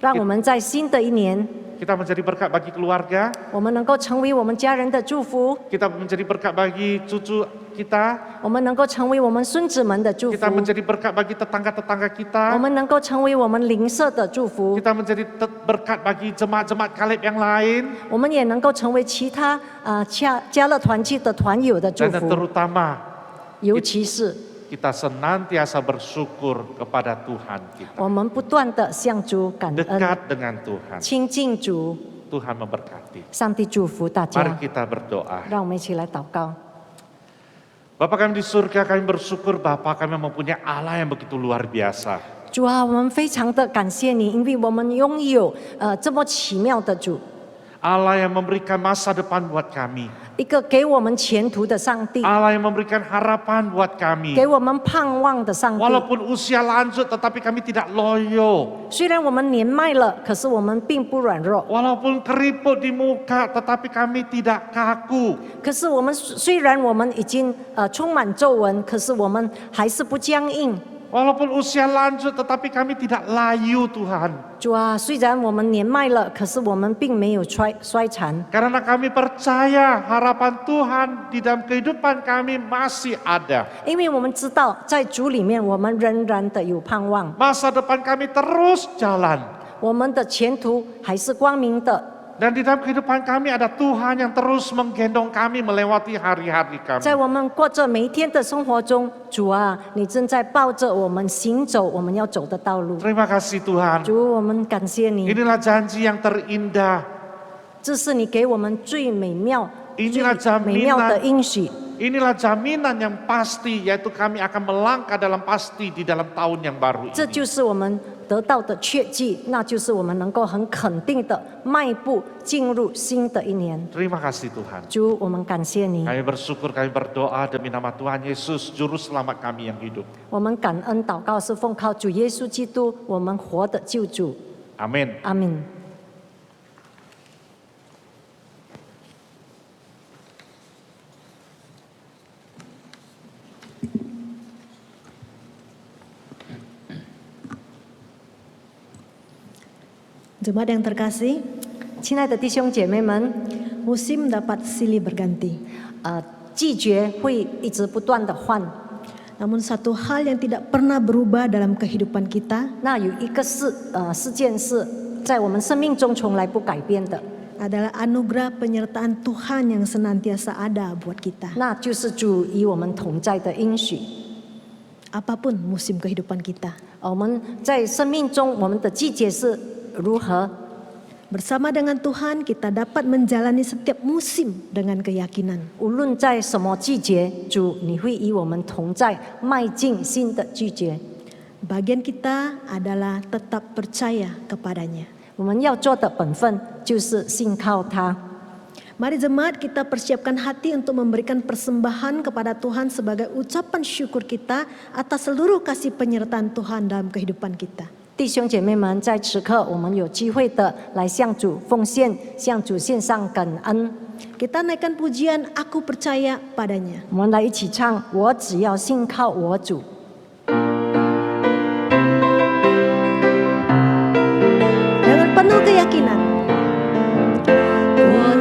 让我们在新的一年， kita menjadi berkat bagi keluarga, 我们能够成为我们家人的祝福， kita menjadi berkat bagi cucu kita, 我们能够成为我们孙子们的祝福， kita menjadi berkat bagi tetangga-tetangga 我 kita, 们能够成为我们邻舍的祝福， kita menjadi berkat bagi jemaat-jemaat Kaleb yang lain, 我们也能够成为其他加勒团契的团友的祝 dan 福， terutama 尤其是 kita senantiasa bersyukur kepada Tuhan kita. 我们不断的向主感恩， Dekat dengan Tuhan, 亲近主， Tuhan memberkati. 上帝祝福大 Mari 家。 kita berdoa. 让我们一起来祷告。 Bapa kami di surga, kami bersyukur Bapa kami mempunyai Allah yang begitu luar biasa. 主啊，我们非常的感谢你，因为我们拥有这么奇妙的主， Allah yang memberikan masa depan buat kami. 一个给我们前途的上帝， Allah yang memberikan harapan buat kami. 给我们盼望的上帝。 Walaupun usia lanjut tetapi kami tidak loyo. 虽然我们年迈了，可是我们并不软弱； Walaupun keriput di muka tetapi kami tidak kaku. 可是虽然我们已经充满皱纹，可是我们还是不僵硬。Walaupun usia lanjut tetapi kami tidak layu Tuhan. 主啊，虽然我们年迈了，可是我们并没有衰残， Karena kami percaya harapan Tuhan di dalam kehidupan kami masih ada. 因为我们知道在主里面我们仍然的有盼望， Masa depan kami terus jalan. 我们的前途还是光明的。 Dan di dalam kehidupan kami ada Tuhan yang terus menggendong kami melewati hari-hari 在 kami. 我们过着每一天的生活中，主啊，你正在抱着我们行走我们要走的道路。 Terima kasih Tuhan. 主，我们感谢你， Inilah janji yang terindah. 这是你给我们最美妙、 Inilah 最美妙的应许。 Inilah jaminan yang pasti, yaitu kami akan melangkah dalam pasti di dalam tahun yang baru 这 ini. 就是我们得到的确据，那就是我们能够很肯定的迈步进入新的一年。 Terima kasih Tuhan. 主，我们感谢你， Kami bersyukur, kami berdoa demi nama Tuhan Yesus, Juru Selamat kami yang hidup. 我们感恩祷告是奉靠主耶稣基督，我们活的救主。 Amin. 阿门。 Jemaat yang terkasih, 亲爱的弟兄姐妹们， musim dapat silih berganti. 季节会一直不断的换。 Namun satu hal yang tidak pernah berubah dalam kehidupan kita 那有一个事件是在我们生命中从来不改变的， adalah anugerah penyertaan Tuhan yang senantiasa ada buat kita. 那就是主与我们同在的应许。 Apapun musim kehidupan kita. 我们在生命中，我们的季节是如何？ Bersama dengan Tuhan kita dapat menjalani setiap musim dengan keyakinan. 无论在什么季节，主你会与我们同在，迈进新的季节。 Bagian kita adalah tetap percaya kepadanya. 我们要做的本分就是信靠他。 Mari jemaat kita persiapkan hati untuk memberikan persembahan kepada Tuhan sebagai ucapan syukur kita atas seluruh kasih penyertaan Tuhan dalam kehidupan kita. 弟兄姐妹们，在此刻我们有机会的来向主奉献，向主献上感恩。 Kita naikkan pujian Aku Percaya Padanya. 我们来一起唱：我只要信靠我主。 Dengan penuh keyakinan.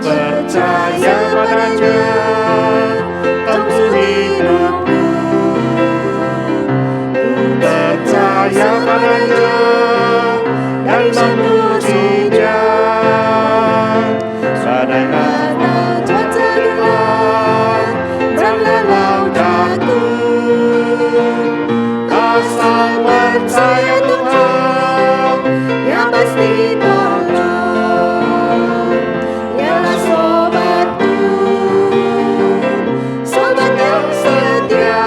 Percaya padanya tentu hidupku. Percaya padanya dan mukjizat. Badai atau cuaca gelap dan laut takut. Asal percaya Tuhan yang pasti tolong. Ialah sobatku, sobat yang setia.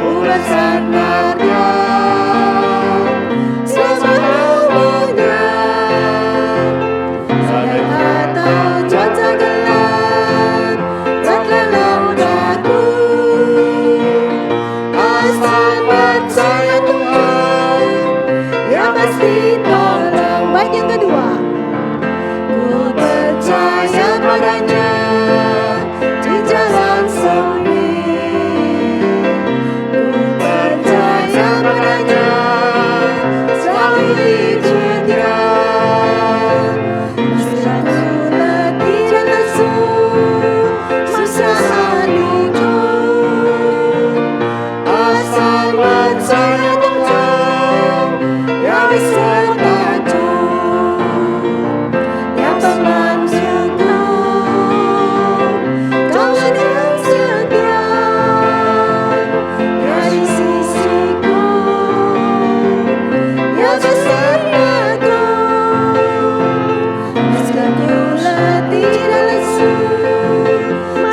Ku bersandar dia selamanya. Badai atau cuaca gelap dan laut takut. Asal percaya Tuhan yang pasti tolong. Baik, yang kedua. Ku percaya padanya di jalan sunyi. Ku percaya padanya selalu ijin dia. Meski ku letih dan lesu, susah hidup. Asal percaya Tuhan yang besertaku. Yang teman seduh, kawan yang setia, dari sisiku, yang besertaku. Meski ku letih dan lesu,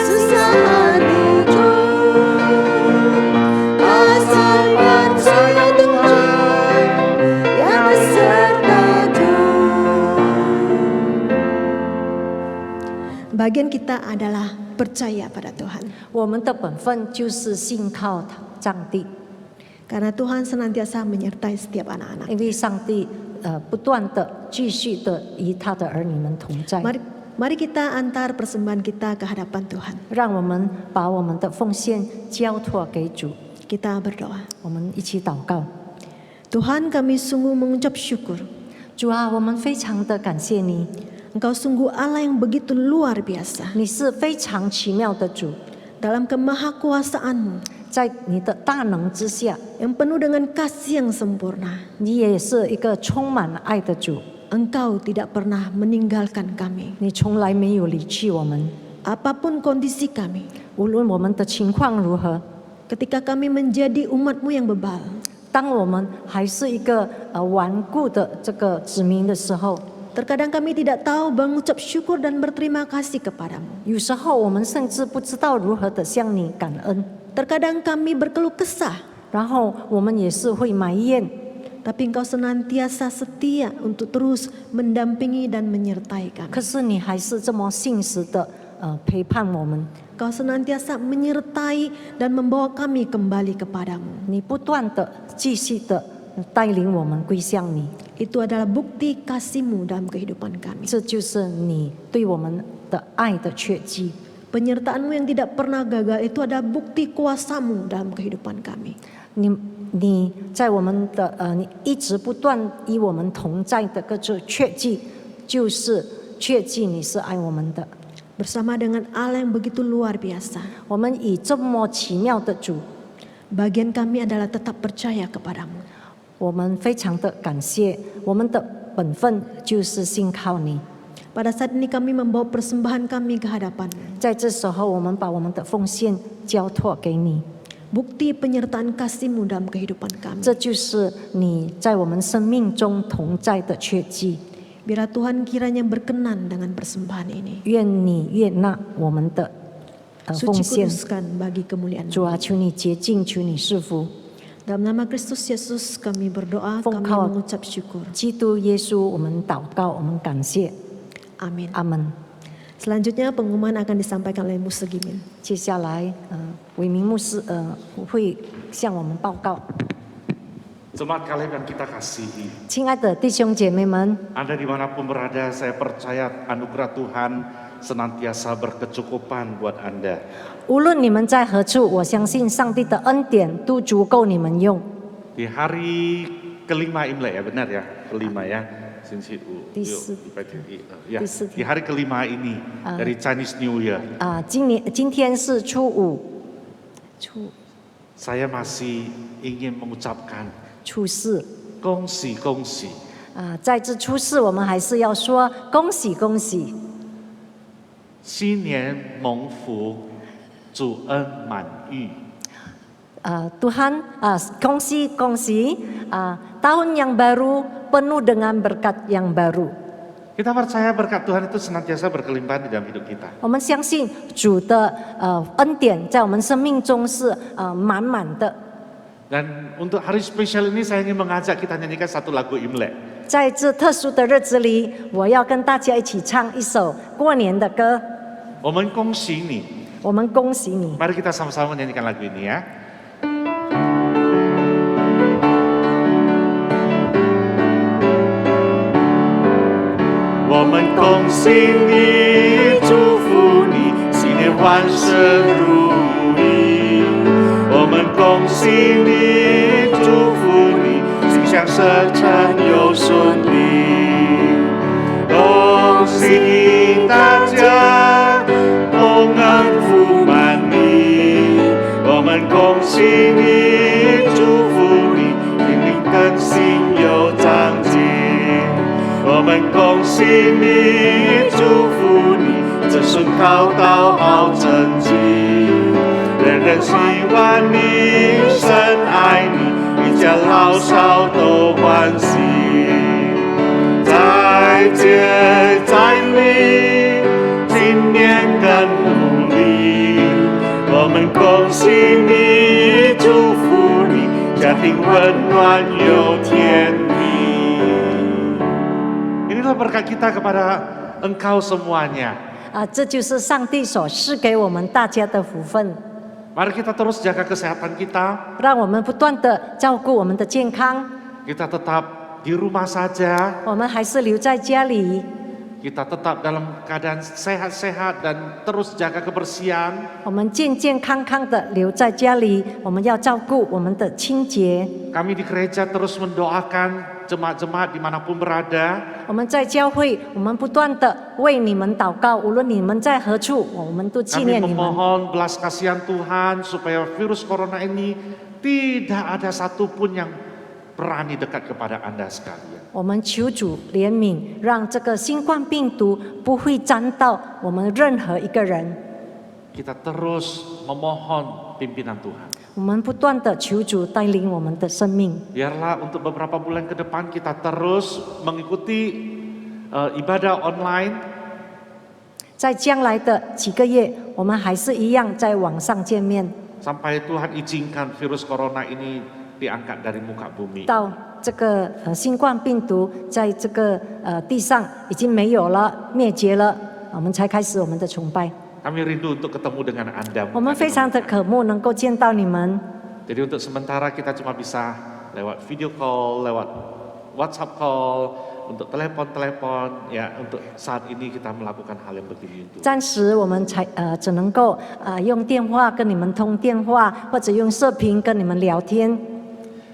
susah hidup. Asal percaya Tuhan yang besertaku. Bagian kita adalah percaya pada Tuhan. 我们的本分就是信靠上帝， Karena Tuhan senantiasa menyertai setiap anak-anak. 因为上帝不断的继续的与他的儿女们同在。 Mari kita antar persembahan kita ke hadapan Tuhan. 让我们把我们的奉献交托给主。Kita berdoa. 我们一起祷告。 Tuhan, kami sungguh mengucap syukur. 主啊，我们非常的感谢你， Engkau sungguh Allah yang begitu luar biasa. 你是非常奇妙的主， Dalam kemahakuasaan-Mu 在你的大能之下， yang penuh dengan kasih yang sempurna, 你也是一个充满了爱的主， Engkau tidak pernah meninggalkan kami. 你从来没有离弃我们， Apapun kondisi kami, 无论我们的情况如何， ketika kami menjadi umat-Mu yang bebal, 当我们还是一个顽固的这个子民的时候， terkadang kami tidak tahu mengucap syukur dan berterima kasih kepadamu. 有时候我们甚至不知道如何的向你感恩， Terkadang kami berkeluh kesah, 然后我们也是会埋怨， tapi Engkau senantiasa setia untuk terus mendampingi dan menyertai kami. 可是你还是这么信实的陪伴我们， Kau senantiasa menyertai dan membawa kami kembali kepadamu. 你不断的继续的带领我们归向你， Itu adalah bukti kasih-Mu dalam kehidupan kami. 这就是你对我们的爱的确据。 Penyertaan-Mu yang tidak pernah gagal itu adalah bukti kuasa-Mu dalam kehidupan kami. 你在我们的你一直不断与我们同在的个这确据，就是确据你是爱我们的。 Bersama dengan Allah yang begitu luar biasa, 我们以这么奇妙的主， bagian kami adalah tetap percaya kepadamu. 我们非常的感谢，我们的本分就是信靠你。 Pada saat ini kami membawa persembahan kami ke hadapan-Mu. 在这时候，我们把我们的奉献交托给你， Bukti penyertaan kasih-Mu dalam kehidupan kami. 这就是你在我们生命中同在的确据。 Biarlah Tuhan kiranya berkenan dengan persembahan ini. 愿你悦纳我们的奉 Suci 献。 kuduskan bagi kemuliaan-Mu. 主啊，求你洁净，求你赐福。 Dalam nama Kristus Yesus kami berdoa, kami Fungkau. mengucap syukur. 基督耶稣，我们祷告，我们感谢， Amin. 阿门。 Selanjutnya pengumuman akan disampaikan oleh Musa Gimin. 接下来，伟明牧师会向我们报告。 Jemaat kalian yang kita kasihi, 亲爱的弟兄姐妹们， Anda dimanapun berada, saya percaya anugerah Tuhan senantiasa berkecukupan buat Anda. 无论你们在何处，我相信上帝的恩典都足够你们用。 Di hari kelima Imlek ya, benar ya, kelima ya. Di Ya, di hari kelima ini dari Chinese New Year, 今天是初五， saya masih ingin mengucapkan 初四。 恭喜恭喜， 在这初四，我们还是要说恭喜恭喜， 新年蒙福，主恩满溢。 Tuhan kongsi kongsi tahun yang baru penuh dengan berkat yang baru. Kita percaya berkat Tuhan itu senantiasa berkelimpahan di dalam hidup kita. 我们相信主的恩典在我们生命中是满满的。 Dan untuk hari spesial ini saya ingin mengajak kita nyanyikan satu lagu Imlek. 在这特殊的日子里，我要跟大家一起唱一首过年的歌。 我们恭喜你， 我们恭喜你。 mari kita sama-sama menyanyikan lagu ini ya. 我们恭喜你，祝福你，新年万事如意。我们恭喜你，祝福你，心想事成又顺利。恭喜大家，蒙恩福满你。我们恭喜你，祝福你，灵灵更新又长进。 我们恭喜你，祝福你，子孙靠道好成绩，人人喜欢你，神爱你，一家老少都欢喜。再接再厉，今年更努力。我们恭喜你，祝福你，家庭温暖又甜蜜。 Inilah berkat kita kepada engkau semuanya. 这就是上帝所赐给我们大家的福分。 Mari kita terus jaga kesehatan kita. 让我们不断的照顾我们的健康， Kita tetap di rumah saja. 我们还是留在家里。kita tetap dalam keadaan sehat-sehat dan terus jaga kebersihan. 我们健健康康的留在家里，我们要照顾我们的清洁。 Kami di gereja terus mendoakan jemaat-jemaat dimanapun berada. 我们在教会，我们不断的为你们祷告，无论你们在何处，我们都纪 Kami 念你们。 memohon belas kasihan Tuhan supaya virus corona ini tidak ada satupun yang berani dekat kepada Anda sekalian. 我们求主怜悯，让这个新冠病毒不会沾到我们任何一个人。 Kita terus memohon pimpinan Tuhan. 我们不断的求主带领我们的生命。 Biarlah untuk beberapa bulan ke depan kita terus mengikuti ibadah online. 在将来的几个月，我们还是一样在网上见面， Sampai Tuhan izinkan virus corona ini diangkat dari muka bumi. 到这个新冠病毒在这个地上已经没有了，灭绝了，我们才开始我们的崇拜。 Kami rindu untuk ketemu dengan Anda. 我们非常的渴慕能够见到你们。 Jadi untuk sementara kita cuma bisa lewat video call, lewat WhatsApp call, untuk telepon-telepon, ya untuk saat ini kita melakukan hal yang begini itu. 暂时我们只能够用电话跟你们通电话，或者用视频跟你们聊天。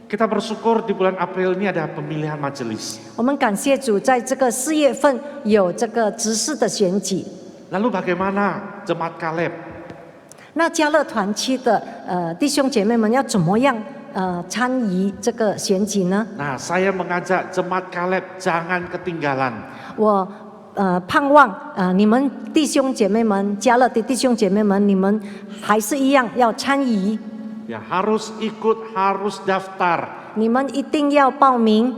Kita bersyukur di bulan April ini ada pemilihan majelis. 我们感谢主，在这个4月份有这个执事的选举。 Lalu bagaimana jemaat Kaleb? 那加勒团契的弟兄姐妹们要怎么样参与这个选举呢？ Nah, saya mengajak jemaat Kaleb jangan ketinggalan. 我盼望你们弟兄姐妹们，加勒的弟兄姐妹们，你们还是一样要参与， Ya, harus ikut, harus daftar. 你们一定要报名。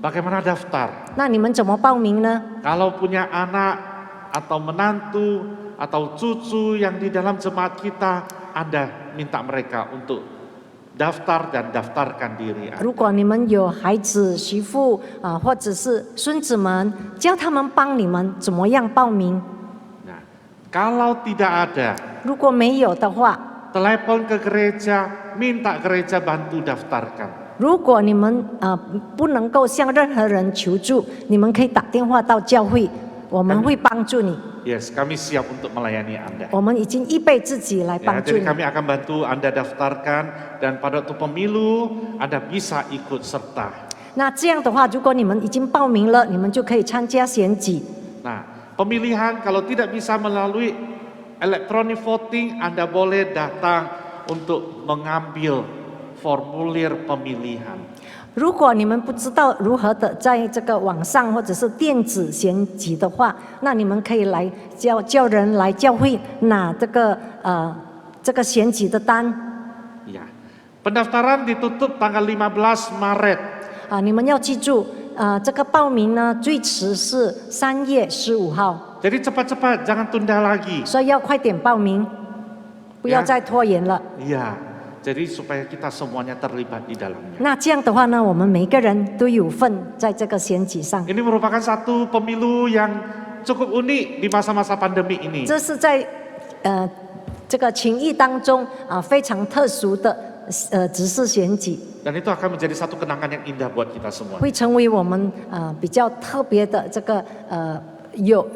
Bagaimana daftar? 那你们怎么报名呢？ Kalau punya anak atau menantu atau cucu yang di dalam jemaat kita, Anda minta mereka untuk daftar dan daftarkan diri. 如果你们有孩子、媳妇或者是孙子们，叫他们帮你们怎么样报名。 Nah, kalau tidak ada, 如果没有的话， telepon ke gereja, minta gereja bantu daftarkan. 如果你们不能够向任何人求助，你们可以打电话到教会，我们会帮助你。 Yes, kami siap untuk melayani Anda. 我们已经预备自己来 Ya, 帮助 jadi 你。 kami akan bantu Anda daftarkan dan pada waktu pemilu Anda bisa ikut serta. 那这样的话，如果你们已经报名了，你们就可以参加选举。 Nah, pemilihan kalau tidak bisa melalui electronic voting, Anda boleh datang untuk mengambil formulir pemilihan. 如果你们不知道如何的在这个网上或者是电子选举的话，那你们可以来叫人来教会拿这个选举的单。 Ya. Pendaftaran ditutup tanggal 15 Maret. 你们要记住，这个报名呢最迟是3月15号， Jadi cepat-cepat, jangan tunda lagi. 所以要快点报名，不要再拖延了。 Iya. Jadi supaya kita semuanya terlibat di dalamnya. 那这样的话呢，我们每个人都有份在这个选举上。 Ini merupakan satu pemilu yang cukup unik di masa-masa pandemi ini. 这是在这个情谊当中非常特殊的执事选举， Dan itu akan menjadi satu kenangan yang indah buat kita semua. 会成为我们比较特别的这个有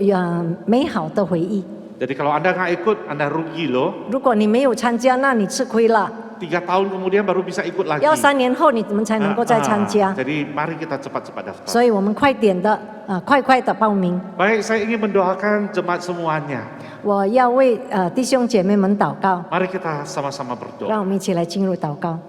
美好的回忆。 Jadi kalau Anda nggak ikut, Anda rugi loh. 如果你没有参加，那你吃亏了。 3 tahun kemudian baru bisa ikut lagi. 要3年后你们才能够再参加。 Jadi mari kita cepat-cepat daftar. 所以我们快点的快的报名。 Baik, saya ingin mendoakan jemaat semuanya. 我要为弟兄姐妹们祷告， Mari kita sama-sama berdoa. 让我们一起来进入祷告。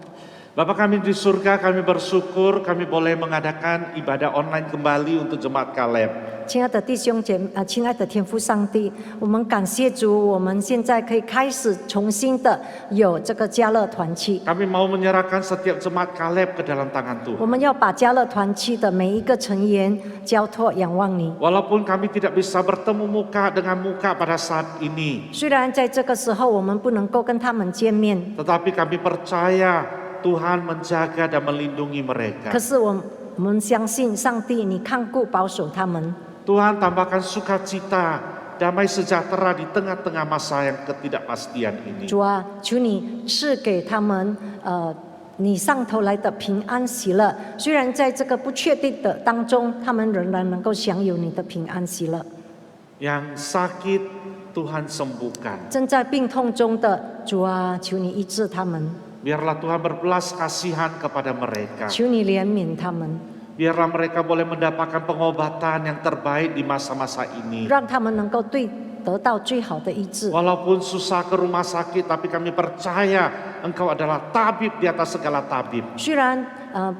Bapa kami di surga, kami bersyukur kami boleh mengadakan ibadah online kembali untuk jemaat Kaleb. 亲爱的弟兄姐妹亲爱的天父上帝，我们感谢主，我们现在可以开始重新的有这个加勒团契。 Kami mau menyerahkan setiap jemaat Kaleb ke dalam tangan 我 Tuhan. 们要把加勒团契的每一个成员交托仰望你。 Walaupun kami tidak bisa bertemu muka dengan muka pada saat ini, 虽然在这个时候我们不能够跟他们见面， tetapi kami percaya Tuhan menjaga dan melindungi mereka. 可是我们相信上帝，你看顾保守他们。 Tuhan tambahkan sukacita, damai sejahtera di tengah-tengah masa yang ketidakpastian ini. 主啊，求你赐给他们你上头来的平安喜乐。虽然在这个不确定的当中，他们仍然能够享有你的平安喜乐。 Yang sakit Tuhan sembuhkan. 正在病痛中的主啊，求你医治他们， Biarlah Tuhan berbelas kasihan kepada mereka. 求你怜悯他们， Biarlah mereka boleh mendapatkan pengobatan yang terbaik di masa-masa ini. 让他们能够得到最好的医治。 Walaupun susah ke rumah sakit, tapi kami percaya Engkau adalah tabib di atas segala tabib. 虽然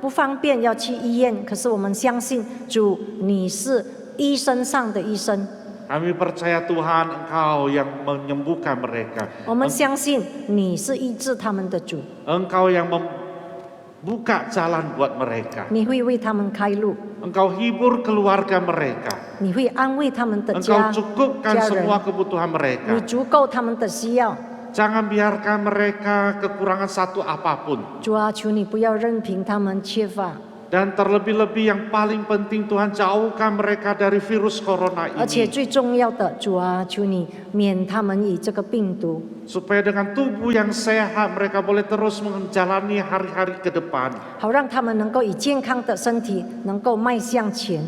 不方便要去医院，可是我们相信主，你是医生上的医生。 Kami percaya Tuhan Engkau yang menyembuhkan mereka. 我们相信你是医治他们的主， Engkau yang membuka jalan buat mereka. 你会为他们开路， Engkau hibur keluarga mereka. 你会安慰他们的 Engkau 家 cukupkan 人， semua kebutuhan 你 mereka. 足够他们的需要。 Jangan biarkan mereka kekurangan satu apapun. 主啊，求你不要任凭他们缺乏， Dan terlebih-lebih yang paling penting Tuhan jauhkan mereka dari virus corona 而且 ini. 最重要的，主啊，求你免他们以这个病毒， Supaya dengan tubuh yang sehat mereka boleh terus menjalani hari-hari ke depan. 好让他们能够以健康的身体能够迈向前，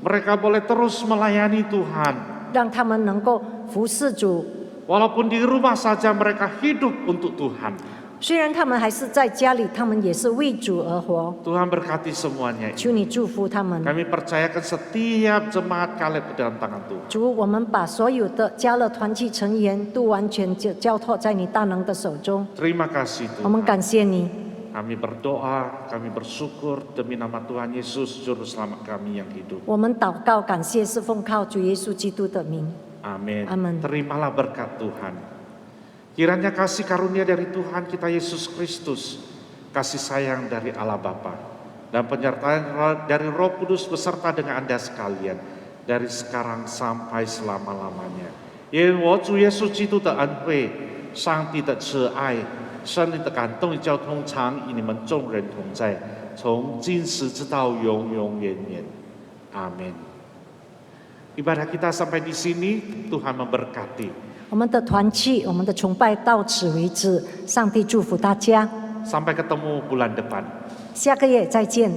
Mereka boleh terus melayani Tuhan. 让他们能够服侍主。 Walaupun di rumah saja mereka hidup untuk Tuhan. 虽然他们还是在家里，他们也是为主而活。 Tuhan berkati semuanya. 求你祝福他们。 Kami percayakan setiap jemaat Kaleb ke dalam tangan Tuhan. 主，我们把所有的家乐团契成员都完全交托在你大能的手中。 Terima kasih 我们 Tuhan. 感谢你， Kami berdoa, kami bersyukur demi nama Tuhan Yesus, Juru Selamat kami yang hidup. 我们祷告感谢是奉靠主耶稣基督的名。 Amin. Amin. Terimalah berkat Tuhan. Kiranya kasih karunia dari Tuhan kita Yesus Kristus, kasih sayang dari Allah Bapa, dan penyertaan dari Roh Kudus beserta dengan Anda sekalian dari sekarang sampai selama-lamanya. 愿我主耶稣基督的恩惠、上帝的慈爱、圣灵的感动与交通常与你们众人同在，从今时直到永永远远。Amin. Ibadah kita sampai di sini, Tuhan memberkati. 我们的团契，我们的崇拜到此为止。上帝祝福大家， Sampai ketemu bulan depan. 下个月再见。